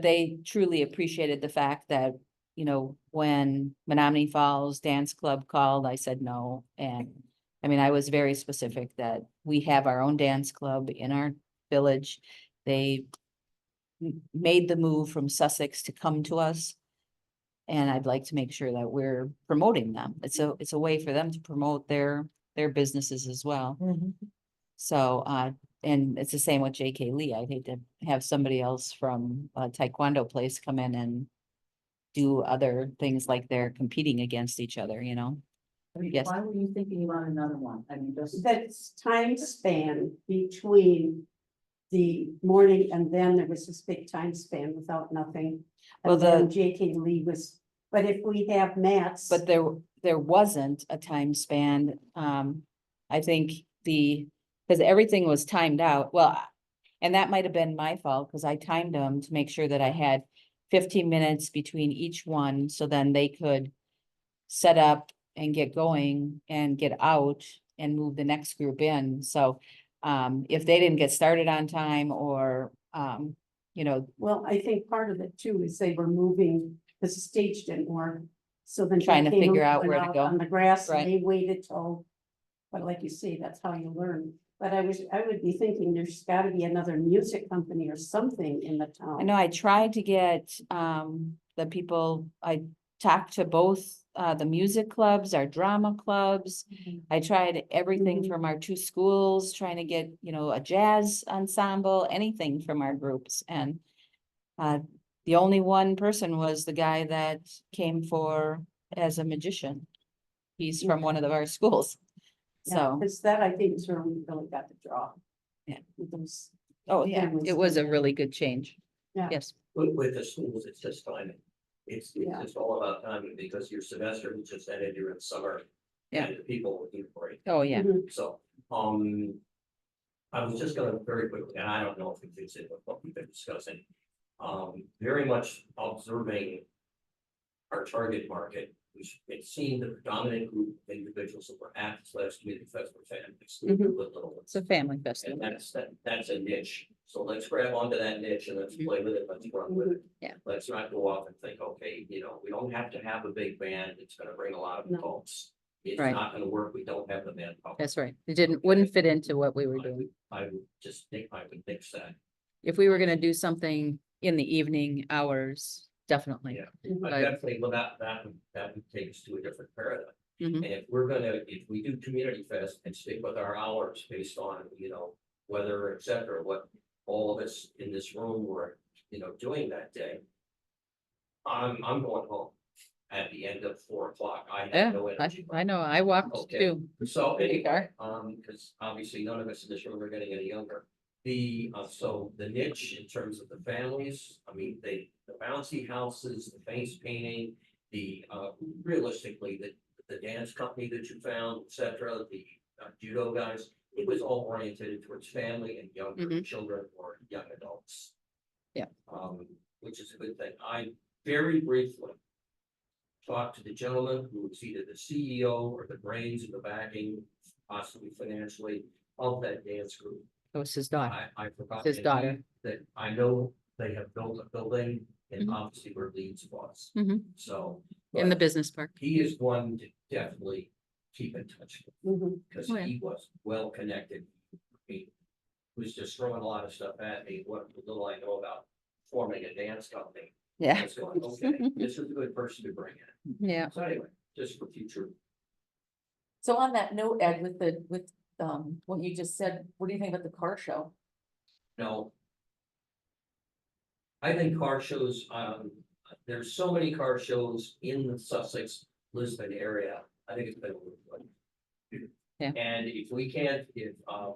they truly appreciated the fact that, when Menominee Falls Dance Club called, I said no. And I mean, I was very specific that we have our own dance club in our village. They made the move from Sussex to come to us. And I'd like to make sure that we're promoting them. It's a way for them to promote their businesses as well. So, and it's the same with JK Lee. I'd hate to have somebody else from a Taekwondo place come in and do other things like they're competing against each other, Yes. Why were you thinking about another one? I mean, just. That's time span between the morning and then there was this big time span without nothing. Well, And then JK Lee was, but if we have mats. But there wasn't a time span. I think because everything was timed out. Well, and that might have been my fault because I timed them to make sure that I had 15 minutes between each one. So then they could set up and get going and get out and move the next group in. So if they didn't get started on time or, Well, I think part of it too is they were moving, because the stage didn't work. So then. Trying to JK figure out went where to go. On the grass, Right. and they waited till, but like you say, that's how you learn. But I would be thinking there's gotta be another music company or something in the town. I know I tried to get the people, I talked to both the music clubs, our drama clubs. I tried everything Mhm. from our two schools, trying to get, a jazz ensemble, anything from our groups. And the only one person was the guy that came as a magician. He's from one of our schools. Yeah, So, because that I think is where we really got the draw. Yeah. With those, oh yeah, Anyways, it was a yeah. really good change. Yeah. Yes, With the schools, it's just timing. It's Yeah. just all about timing because your semester was just ended, you're in summer. Yeah. And the people will need a break. oh yeah, Mhm. So, I was just gonna very quickly, and I don't know if it fits in with what we've been discussing. Very much observing our target market, which it seemed the predominant group of individuals that were at this last community festival families. Mhm. Little it's a family And festival. that's a niche, so let's grab onto that niche and let's play with it, let's run with it. Yeah. Let's not go off and think, okay, we don't have to have a big band, it's gonna bring a lot of No. folks. It's Right. not gonna work, we don't have the manpower. That's right. It wouldn't fit into what we were doing. I would just think, I would nix that. If we were gonna do something in the evening hours, definitely. Yeah. But- I definitely, well, that would take us to a different paradigm. Mhm. And if we do community fest and stick with our hours based on, weather, et cetera, what all of us in this room were, doing that day. I'm going home at the end of 4 o'clock. I Yeah, have no energy. I know, I walked Okay. too. So anyway, Okay. because obviously none of us in this room are getting any younger. So the niche in terms of the families, I mean, the bouncy houses, the face painting, realistically, the dance company that you found, et cetera, the judo guys, it was all oriented towards family and younger Mhm. children or young adults. Yeah. Which is a good thing. I very briefly talked to the gentleman who was either the CEO or the brains of the backing, possibly financially, of that dance group. It was his daughter. I forgot. His that daughter. That I know they have built a building and Mhm. obviously where Leeds was, Mhm. so. In the but business park. He is one to definitely keep in touch with, Mhm. because Oh, yeah. he was well connected. He was just throwing a lot of stuff at me, what little I know about forming a dance company. I Yeah, was going, okay, this is a good person to bring in. yeah. So anyway, just for future. So on that note, Ed, with what you just said, what do you think about the car show? No. I think car shows, there's so many car shows in the Sussex, Lisbon area. I think it's been overlooked. Yeah. And if we can't,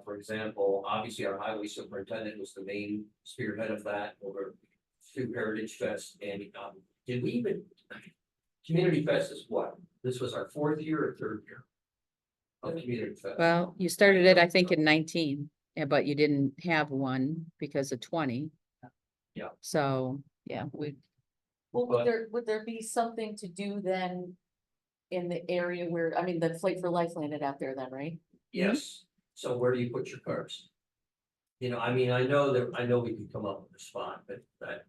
for example, obviously our highway superintendent was the main spearhead of that over through Heritage Fest and, did we even? Community Fest is what? This was our 4th year or 3rd year? Of Community Fest. Well, you started it, I think, in 19, but you didn't have one because of 20. Yeah. So, yeah, we, Well, But- would there be something to do then? In the area where, I mean, the Flight for Life landed out there then, right? Yes, so where do you put your cars? You know, I mean, I know we could come up with a spot, but that.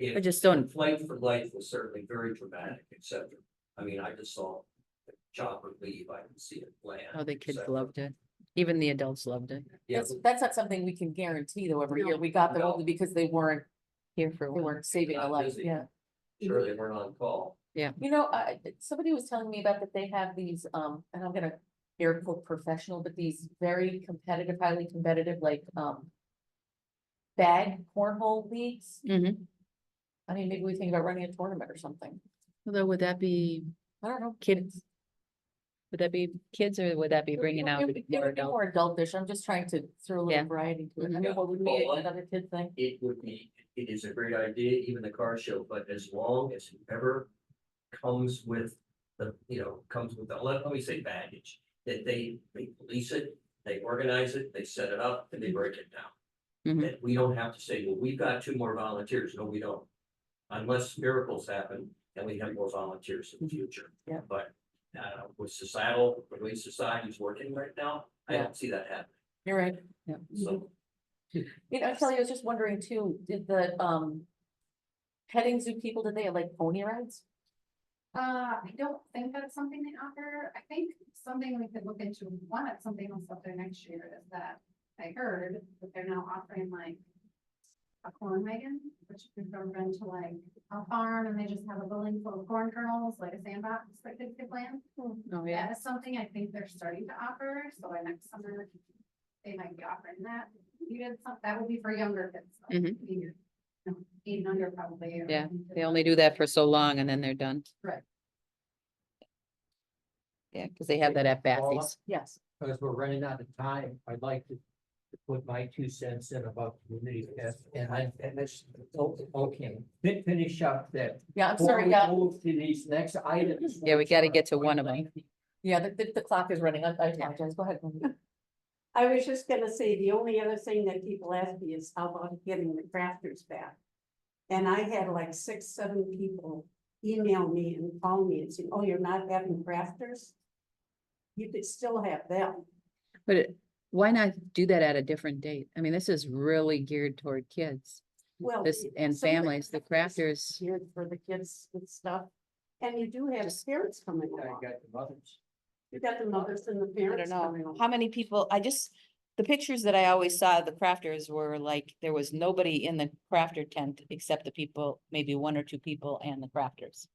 I just don't- Flight for Life was certainly very dramatic, etc. I mean, I just saw the chopper leave, I can see it land. oh, the kids et cetera. loved it. Even the adults loved it. Yeah, That's not something we can guarantee though, every year, No, we got them no. only because they weren't, Here for a they while. weren't saving a Not life, busy. yeah. sure, they weren't on call. You know, somebody was telling me about that they have these, and I'm gonna air quote professional, but these very competitive, highly competitive, like, bag cornhole leagues. Mhm. I mean, maybe we think about running a tournament or something. Although, would that be I don't know. kids? Would that be kids or would that be bringing out It would more be adult? more adultish. I'm just trying to throw a Yeah. little variety to it. I Mhm. mean, what would be Well, another kid thing? It would be, it is a great idea, even the car show, but as long as whoever comes with the, comes with the, let me say baggage, that they police it, they organize it, they set it up, and they break it down. Mhm. That we don't have to say, well, we've got 2 more volunteers. No, we don't. Unless miracles happen and we have more volunteers in the future. Yeah. But with the way society's working right now, I Yeah. don't see that happening. You're right. So Actually, I was just wondering too, did the, petting zoo people, did they have like pony rides? I don't think that's something they offer. I think something we could look into, one, that's something else up there next year is that I heard that they're now offering like a corn wagon, which if you've ever been to like a farm and they just have a building full of corn kernels, like a sandbox that kids could play in. Oh, yeah. That is something I think they're starting to offer, so by next summer, they might be offering that. You did some, that would be for younger kids. like, Mhm. maybe, 8 and under probably. or- Yeah, They only do that for so long and then they're done. Right. Yeah, because they have that at Bathy's. Yes. Because we're running out of time, I'd like to put my 2 cents in about community fest, and this, okay, finish up that. Yeah, I'm Before sorry, we yeah, move to these next items. Yeah, we gotta which get to are one of them. yeah, the clock is running. I apologize. Go ahead. Wendy. I was just gonna say, the only other thing that people ask me is how about getting the crafters back? And I had like 6, 7 people email me and call me and say, oh, you're not having crafters? You could still have them. But why not do that at a different date? I mean, this is really geared toward kids. Well. This and some of families, the crafters. Geared for the kids and stuff. And you do have Just- parents coming I along. got the mothers. You got the mothers and the I parents don't coming know, along. how many people, the pictures that I always saw of the crafters were like, there was nobody in the crafter tent except the people, maybe 1 or 2 people and the crafters.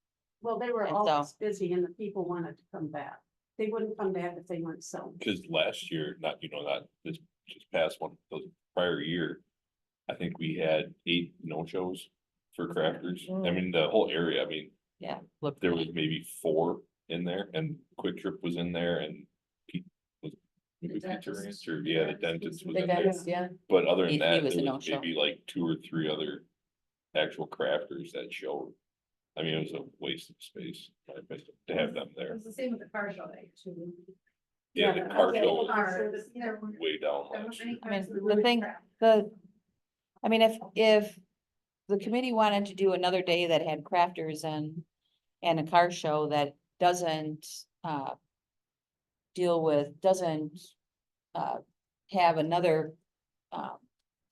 Well, they were And always busy and the people wanted to come back. They wouldn't come back if they weren't selling. Cause last year, not this just past one, the prior year. I think we had 8 no-shows for crafters. I mean, the whole area, I mean, Yeah. Look, there was maybe 4 in there and Quick Trip was in there and. Pete was maybe Peter dentist. Answer, yeah, the dentist was The in there, dentist, yeah. but other than He that, was there a was no-show. maybe like 2 or 3 other. Actual crafters that showed. I mean, it was a waste of space, in my opinion, to have them It there. was the same with the car show day too. Yeah, the car show was Cars, there were- way down there weren't last many year. I mean, cars that the were thing- crap. I mean, if the committee wanted to do another day that had crafters and a car show that doesn't, doesn't, have another,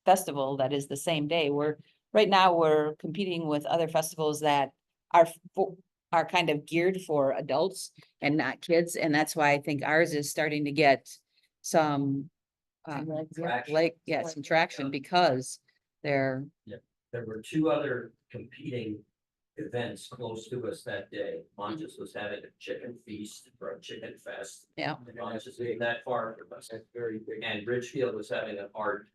festival that is the same day, right now, we're competing with other festivals that are are kind of geared for adults and not kids, and that's why I think ours is starting to get some, Traction. some traction because they're, there were 2 other competing events close to us that day. Montes was having a chicken feast or a chicken fest. yeah, Montes isn't that far from us. That's very big. And Richfield was having an art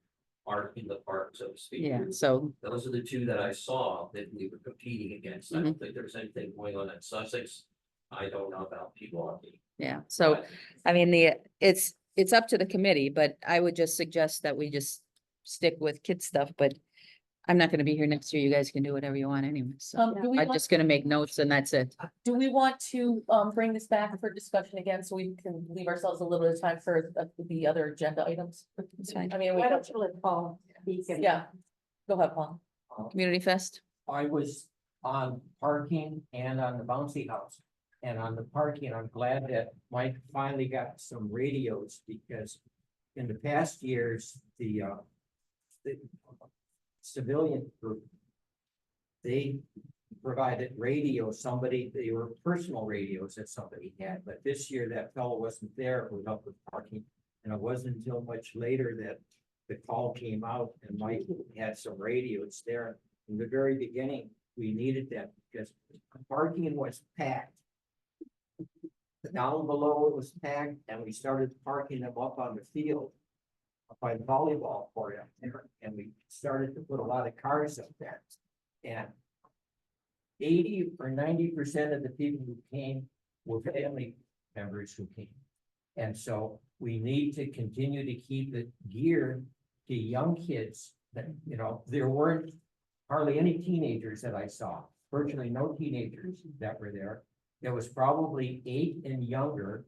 in the park, so to speak. yeah, so, Those are the 2 that I saw that we were competing against. I don't think there was anything going on at Sussex. I don't know about Pewaukee. yeah, so, but I mean, it's up to the committee, but I would just suggest that we just stick with kid stuff, but I'm not gonna be here next year. You guys can do whatever you want anyway, so Do we I'm want, just gonna make notes and that's it. do we want to, bring this back for discussion again, so we can leave ourselves a little bit of time for the other agenda items? It's fine. I mean, we Why don't, don't you let Paul speak? and- yeah, go ahead, Paul. Community Fest? I was on parking and on the bouncy house. And on the parking, I'm glad that Mike finally got some radios because in the past years, the civilian group, they provided radio, they were personal radios that somebody had, but this year that fellow wasn't there, it was up with parking. And it wasn't until much later that the call came out and Mike had some radios there. In the very beginning, we needed that because parking was packed. Down below it was packed and we started parking them up on the field. Up by the volleyball court up there, and we started to put a lot of cars up there. And 80 or 90% of the people who came were family members who came. And so we need to continue to keep it geared to young kids that, you know, there weren't hardly any teenagers that I saw, virtually no teenagers that were there. There was probably 8 and younger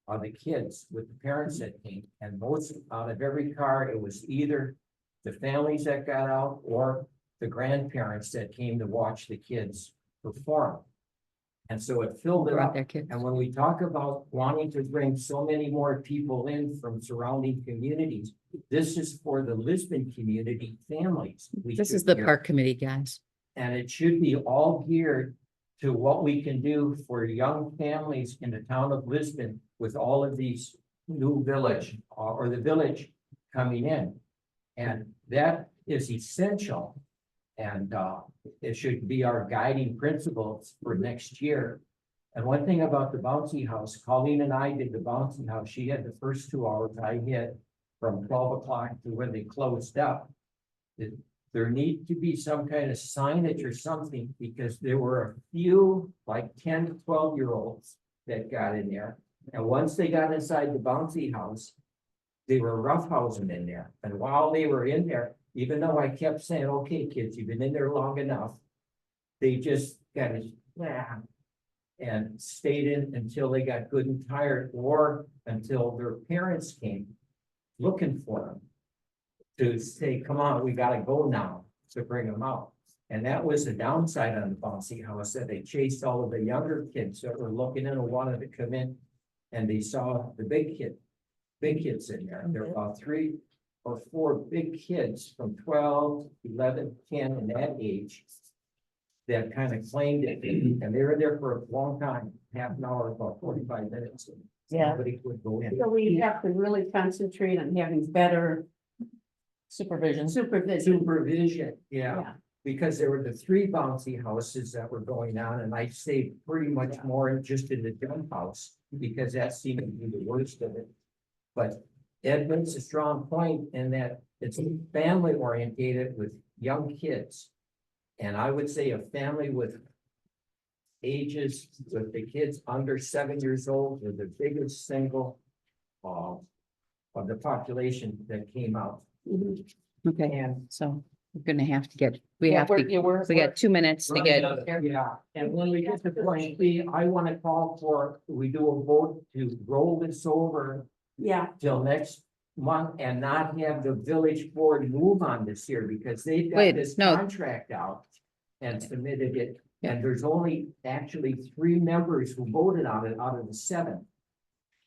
of the kids with the parents that came, and most out of every car, it was either the families that got out or the grandparents that came to watch the kids perform. And so it filled it Brought up. their kids. And when we talk about wanting to bring so many more people in from surrounding communities, this is for the Lisbon community families. We This is should the gear- park committee, guys. And it should be all geared to what we can do for young families in the town of Lisbon with all of these new village or the village coming in. And that is essential. And it should be our guiding principles for next year. And one thing about the bouncy house, Colleen and I did the bouncy house. She had the first 2 hours. I had from 12 o'clock to when they closed up. There need to be some kind of signage or something because there were a few like 10 to 12-year-olds that got in there. And once they got inside the bouncy house, they were roughhousing in there. And while they were in there, even though I kept saying, okay, kids, you've been in there long enough, they just kind of, and stayed in until they got good and tired or until their parents came looking for them to say, come on, we gotta go now, to bring them out. And that was the downside on the bouncy house, that they chased all of the younger kids that were looking in and wanted to come in. And they saw the big kids in there. There were about 3 or 4 big kids from 12, 11, 10 in that age that kind of claimed it. And they were there for a long time, half an hour, about 45 minutes. Yeah. Somebody would go in. So we have to really concentrate on having better Supervision. supervision. Supervision, yeah, Yeah. because there were the 3 bouncy houses that were going on, and I saved pretty much more just in the jump house, because that seemed to be the worst of it. But Ed makes a strong point in that it's family orientated with young kids. And I would say a family with ages, with the kids under 7 years old, were the biggest single of the population that came out. Mhm. Okay, And so we're gonna have to get, we Yeah, have we're- to, yeah, we're- we got 2 minutes to get, Yeah, and when we get to point B, I want to call for, we do a vote to roll this over Yeah, till next month and not have the village board move on this year because they've got Wait, this no. contract out and submitted it. And there's only actually 3 members who voted on it out of the 7.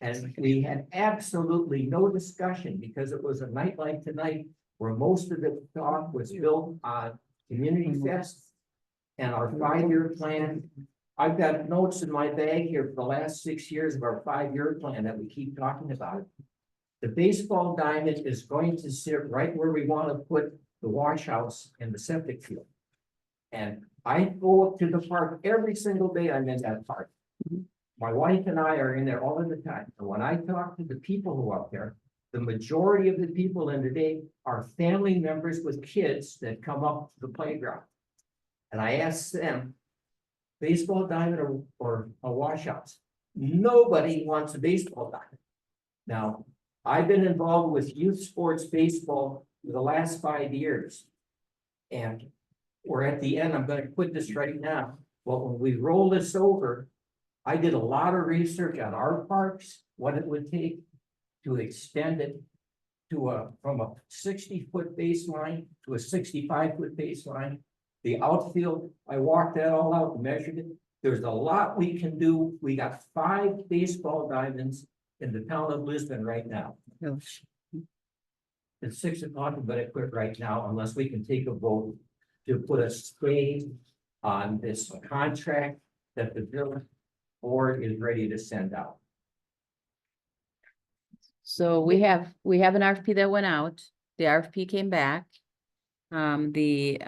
And we had absolutely no discussion because it was a night like tonight where most of the talk was built on Community Fest and our 5-year plan. I've got notes in my bag here for the last 6 years of our 5-year plan that we keep talking about. The baseball diamond is going to sit right where we want to put the wash house and the septic field. And I go up to the park every single day. I'm in that park. My wife and I are in there all of the time. And when I talk to the people who are up there, the majority of the people in the day are family members with kids that come up to the playground. And I ask them, baseball diamond or a wash house? Nobody wants a baseball diamond. Now, I've been involved with youth sports baseball for the last 5 years. And we're at the end, I'm gonna put this right now, but when we roll this over, I did a lot of research on our parks, what it would take to extend it to from a 60-foot baseline to a 65-foot baseline. The outfield, I walked that all out, measured it. There's a lot we can do. We got 5 baseball diamonds in the town of Lisbon right now. Oh, It's 6 o'clock, but I quit right now unless we can take a vote to put a stay on this contract that the village board is ready to send out. So we have an RFP that went out. The RFP came back. We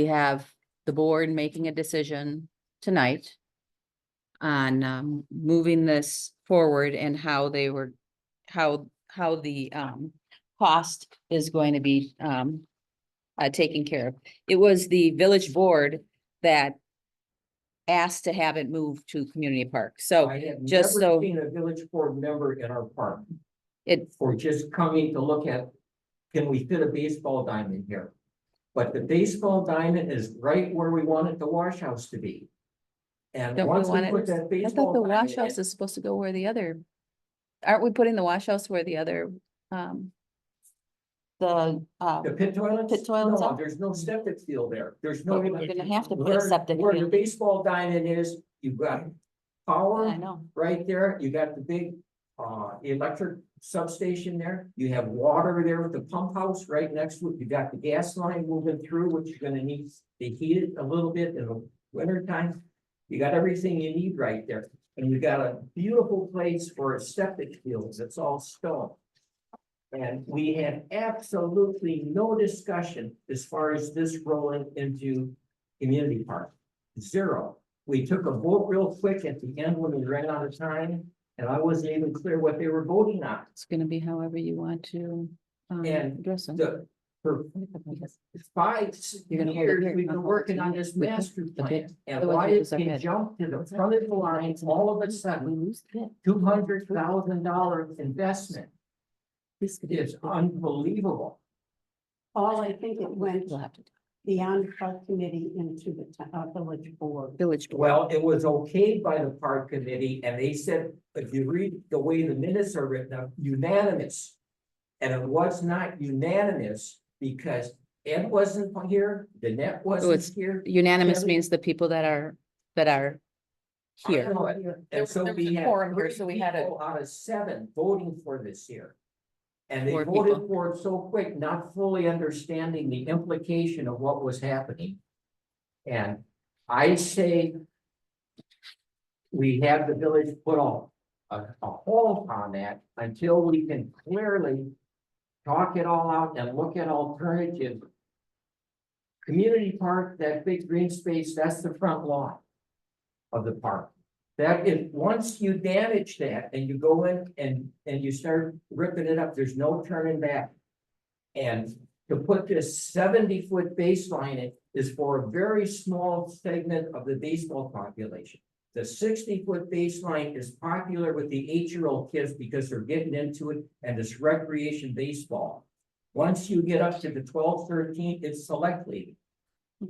have the board making a decision tonight on moving this forward and how the cost is going to be taken care of. It was the village board that asked to have it moved to community park. So I have just never so- seen a village board member in our park it, for just coming to look at, can we fit a baseball diamond here? But the baseball diamond is right where we want it the wash house to be. And Don't we once we want it- put that I thought baseball the diamond wash house is supposed to go where the other, aren't we putting the wash house where the other, the pit toilets? Pit toilets No, are? there's no septic field there. There's no. We're gonna have to put a Where septic where the field. baseball diamond is, you've got I power know. right there. You got the big electric substation there. You have water there with the pump house right next to it. You got the gas line moving through, which you're gonna need to heat it a little bit in the winter time. You got everything you need right there. And you got a beautiful place for a septic fields. It's all stone. And we had absolutely no discussion as far as this rolling into community park. Zero. We took a vote real quick at the end when we ran out of time, and I wasn't even clear what they were voting on. It's gonna be however you want to And address them. For 5 You're gonna hold it years, here. we've been working on this With the- master the plan. bit. And Otherwise why we it lose our can bid. jump to the front of the line all of a We sudden, lose the bid. $200,000 investment This could be- is unbelievable. All I think it went We'll have to, beyond park committee into the village board. village board. Well, it was okayed by the park committee, and they said, if you read the way the minutes are written up, unanimous. And it was not unanimous because Ed wasn't here, Danette it's wasn't here. Unanimous Kelly- means the people that are I here. know it. There And was- so there was we a had quorum here, 3 so we had a- people out of 7 voting for this here. And they 4 voted people. for it so quick, not fully understanding the implication of what was happening. And I say we have the village put a hold on that until we can clearly talk it all out and look at alternative. Community park, that big green space, that's the front lawn of the park. That if, once you damage that and you go in and you start ripping it up, there's no turning back. And to put this 70-foot baseline in is for a very small segment of the baseball population. The 60-foot baseline is popular with the 8-year-old kids because they're getting into it and it's recreation baseball. Once you get up to the 12, 13, it's select league.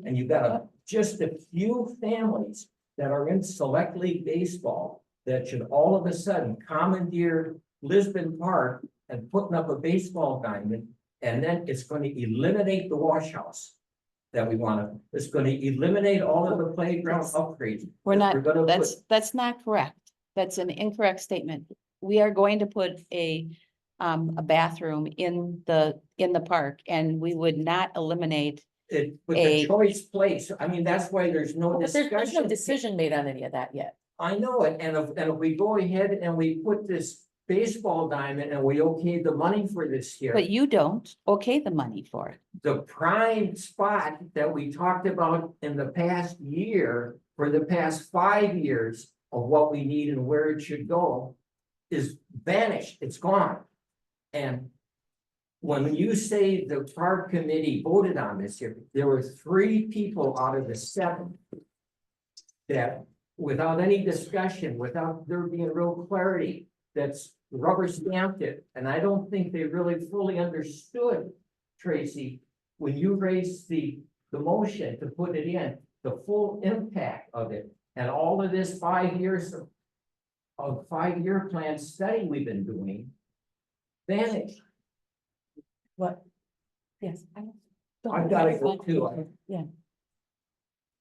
And you've got just a few families that are in select league baseball that should all of a sudden commandeer Lisbon Park and putting up a baseball diamond. And then it's going to eliminate the wash house that we want to, it's going to eliminate all of the playground upgrades. We're not, We're gonna that's not correct. That's an incorrect statement. We are going to put a bathroom in the park and we would not eliminate. It, with a- the choice place, I mean, that's why there's no But there's no discussion. decision made on any of that yet. I know it, and if we go ahead and we put this baseball diamond and we okay the money for this here. But you don't okay the money for it. The prime spot that we talked about in the past year, for the past 5 years of what we need and where it should go. Is vanished, it's gone. And when you say the park committee voted on this here, there were 3 people out of the 7. That without any discussion, without there being real clarity, that's rubber stamped it, and I don't think they really fully understood, Tracy, when you raised the motion to put it in, the full impact of it, and all of this 5 years of 5-year plan study we've been doing vanished. What? Yes. I've got to go too.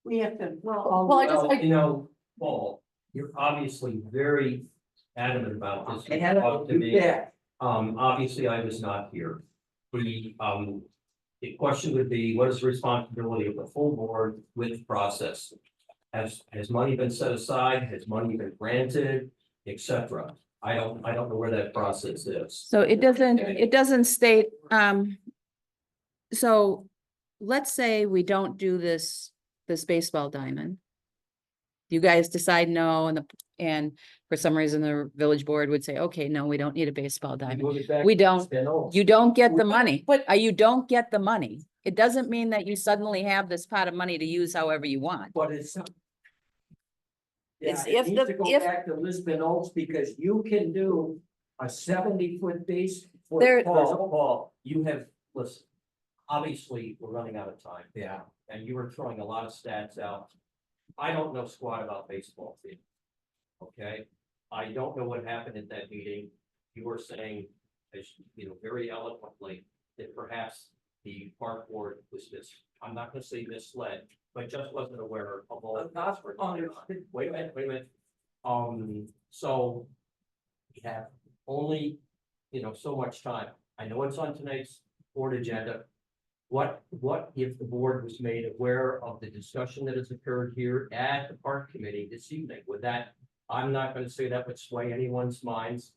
We have to, Well, I just, Well, you know, Paul, you're obviously very adamant about this. You And talked to you me. bet. Obviously, I was not here. The question would be, what is the responsibility of the full board with the process? Has money been set aside? Has money been granted, et cetera? I don't know where that process is. So it doesn't state, so let's say we don't do this baseball diamond. You guys decide no, and for some reason the village board would say, okay, no, we don't need a baseball diamond. Move it back We to don't- Spin Oaks. You don't get the But- money, but- you don't get the money. It doesn't mean that you suddenly have this pot of money to use however you want. But it's. It's Yeah, if it needs the- to go if- back to Lisbon Oaks because you can do a 70-foot base. There- Paul, you have, listen, obviously, we're running out of time. Yeah. And you were throwing a lot of stats out. I don't know squat about baseball field. Okay, I don't know what happened at that meeting. You were saying, as you know, very eloquently, that perhaps the park board was I'm not gonna say misled, but just wasn't aware of all. the thoughts were going on. Wait a minute. So we have only, so much time. I know it's on tonight's board agenda. What if the board was made aware of the discussion that has occurred here at the park committee this evening? Would that, I'm not gonna say that would sway anyone's minds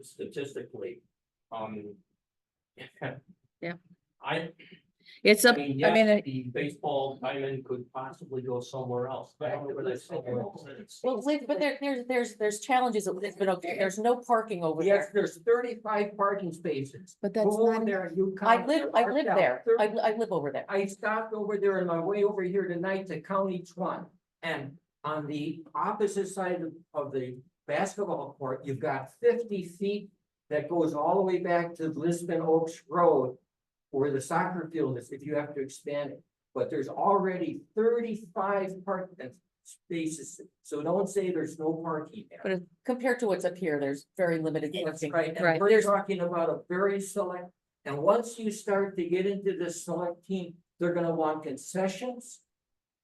statistically. Yeah. It's I up, mean, I mean, yes, the baseball diamond could possibly go somewhere else. I don't know where that's somewhere else is. well, but there's challenges, there's no parking over Yes, there. there's 35 parking spaces. but that's Go over not, there and you I count. live there, I live over there. I stopped over there on my way over here tonight to count each one. And on the opposite side of the basketball court, you've got 50 feet that goes all the way back to Lisbon Oaks Road, where the soccer field is, if you have to expand it. But there's already 35 parking spaces, so don't say there's no parking there. But compared to what's up here, there's very limited That's parking. right, Right. and we're There's- talking about a very select, and once you start to get into this select team, they're gonna want concessions.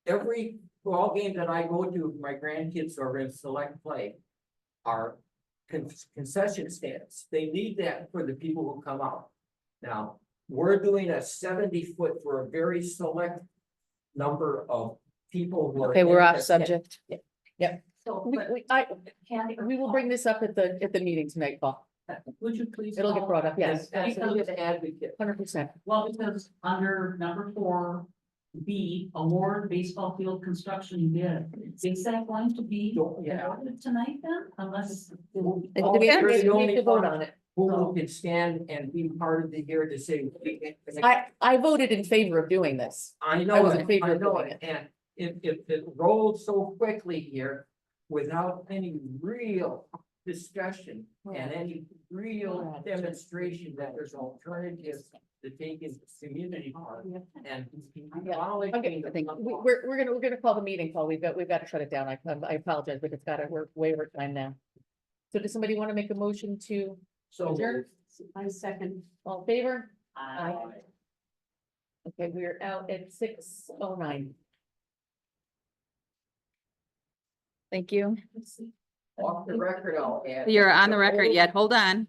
Every ball game that I go to, my grandkids are in select play. Are concession stands, they need that for the people who come out. Now, we're doing a 70-foot for a very select number of people who are. okay, we're off interested. subject. So, We, but we, we will bring this up at the meeting tonight, Paul, would you please? it'll get call brought up, back? yes, That's Because- an advocate. 100%. Well, because under number 4B, award baseball field construction bid, is that going to be Yeah. awarded tonight then, unless? It Oh, depends. you're the We only have to vote one on it. who can stand and be part of the year to say. I voted in favor of doing this. I I know was in it, favor I of know doing it, and if it rolled so quickly here without any real discussion and any real demonstration that there's alternatives to take into community park and. Okay, I think we're gonna call the meeting, Paul. We've got to shut it down. I apologize, but we're way over time now. So does somebody want to make a motion to So. adjourn? I second. All in favor? Aye. Okay, we're out at 6:09. Thank you. Off the record, I'll add. You're on the record yet, hold on.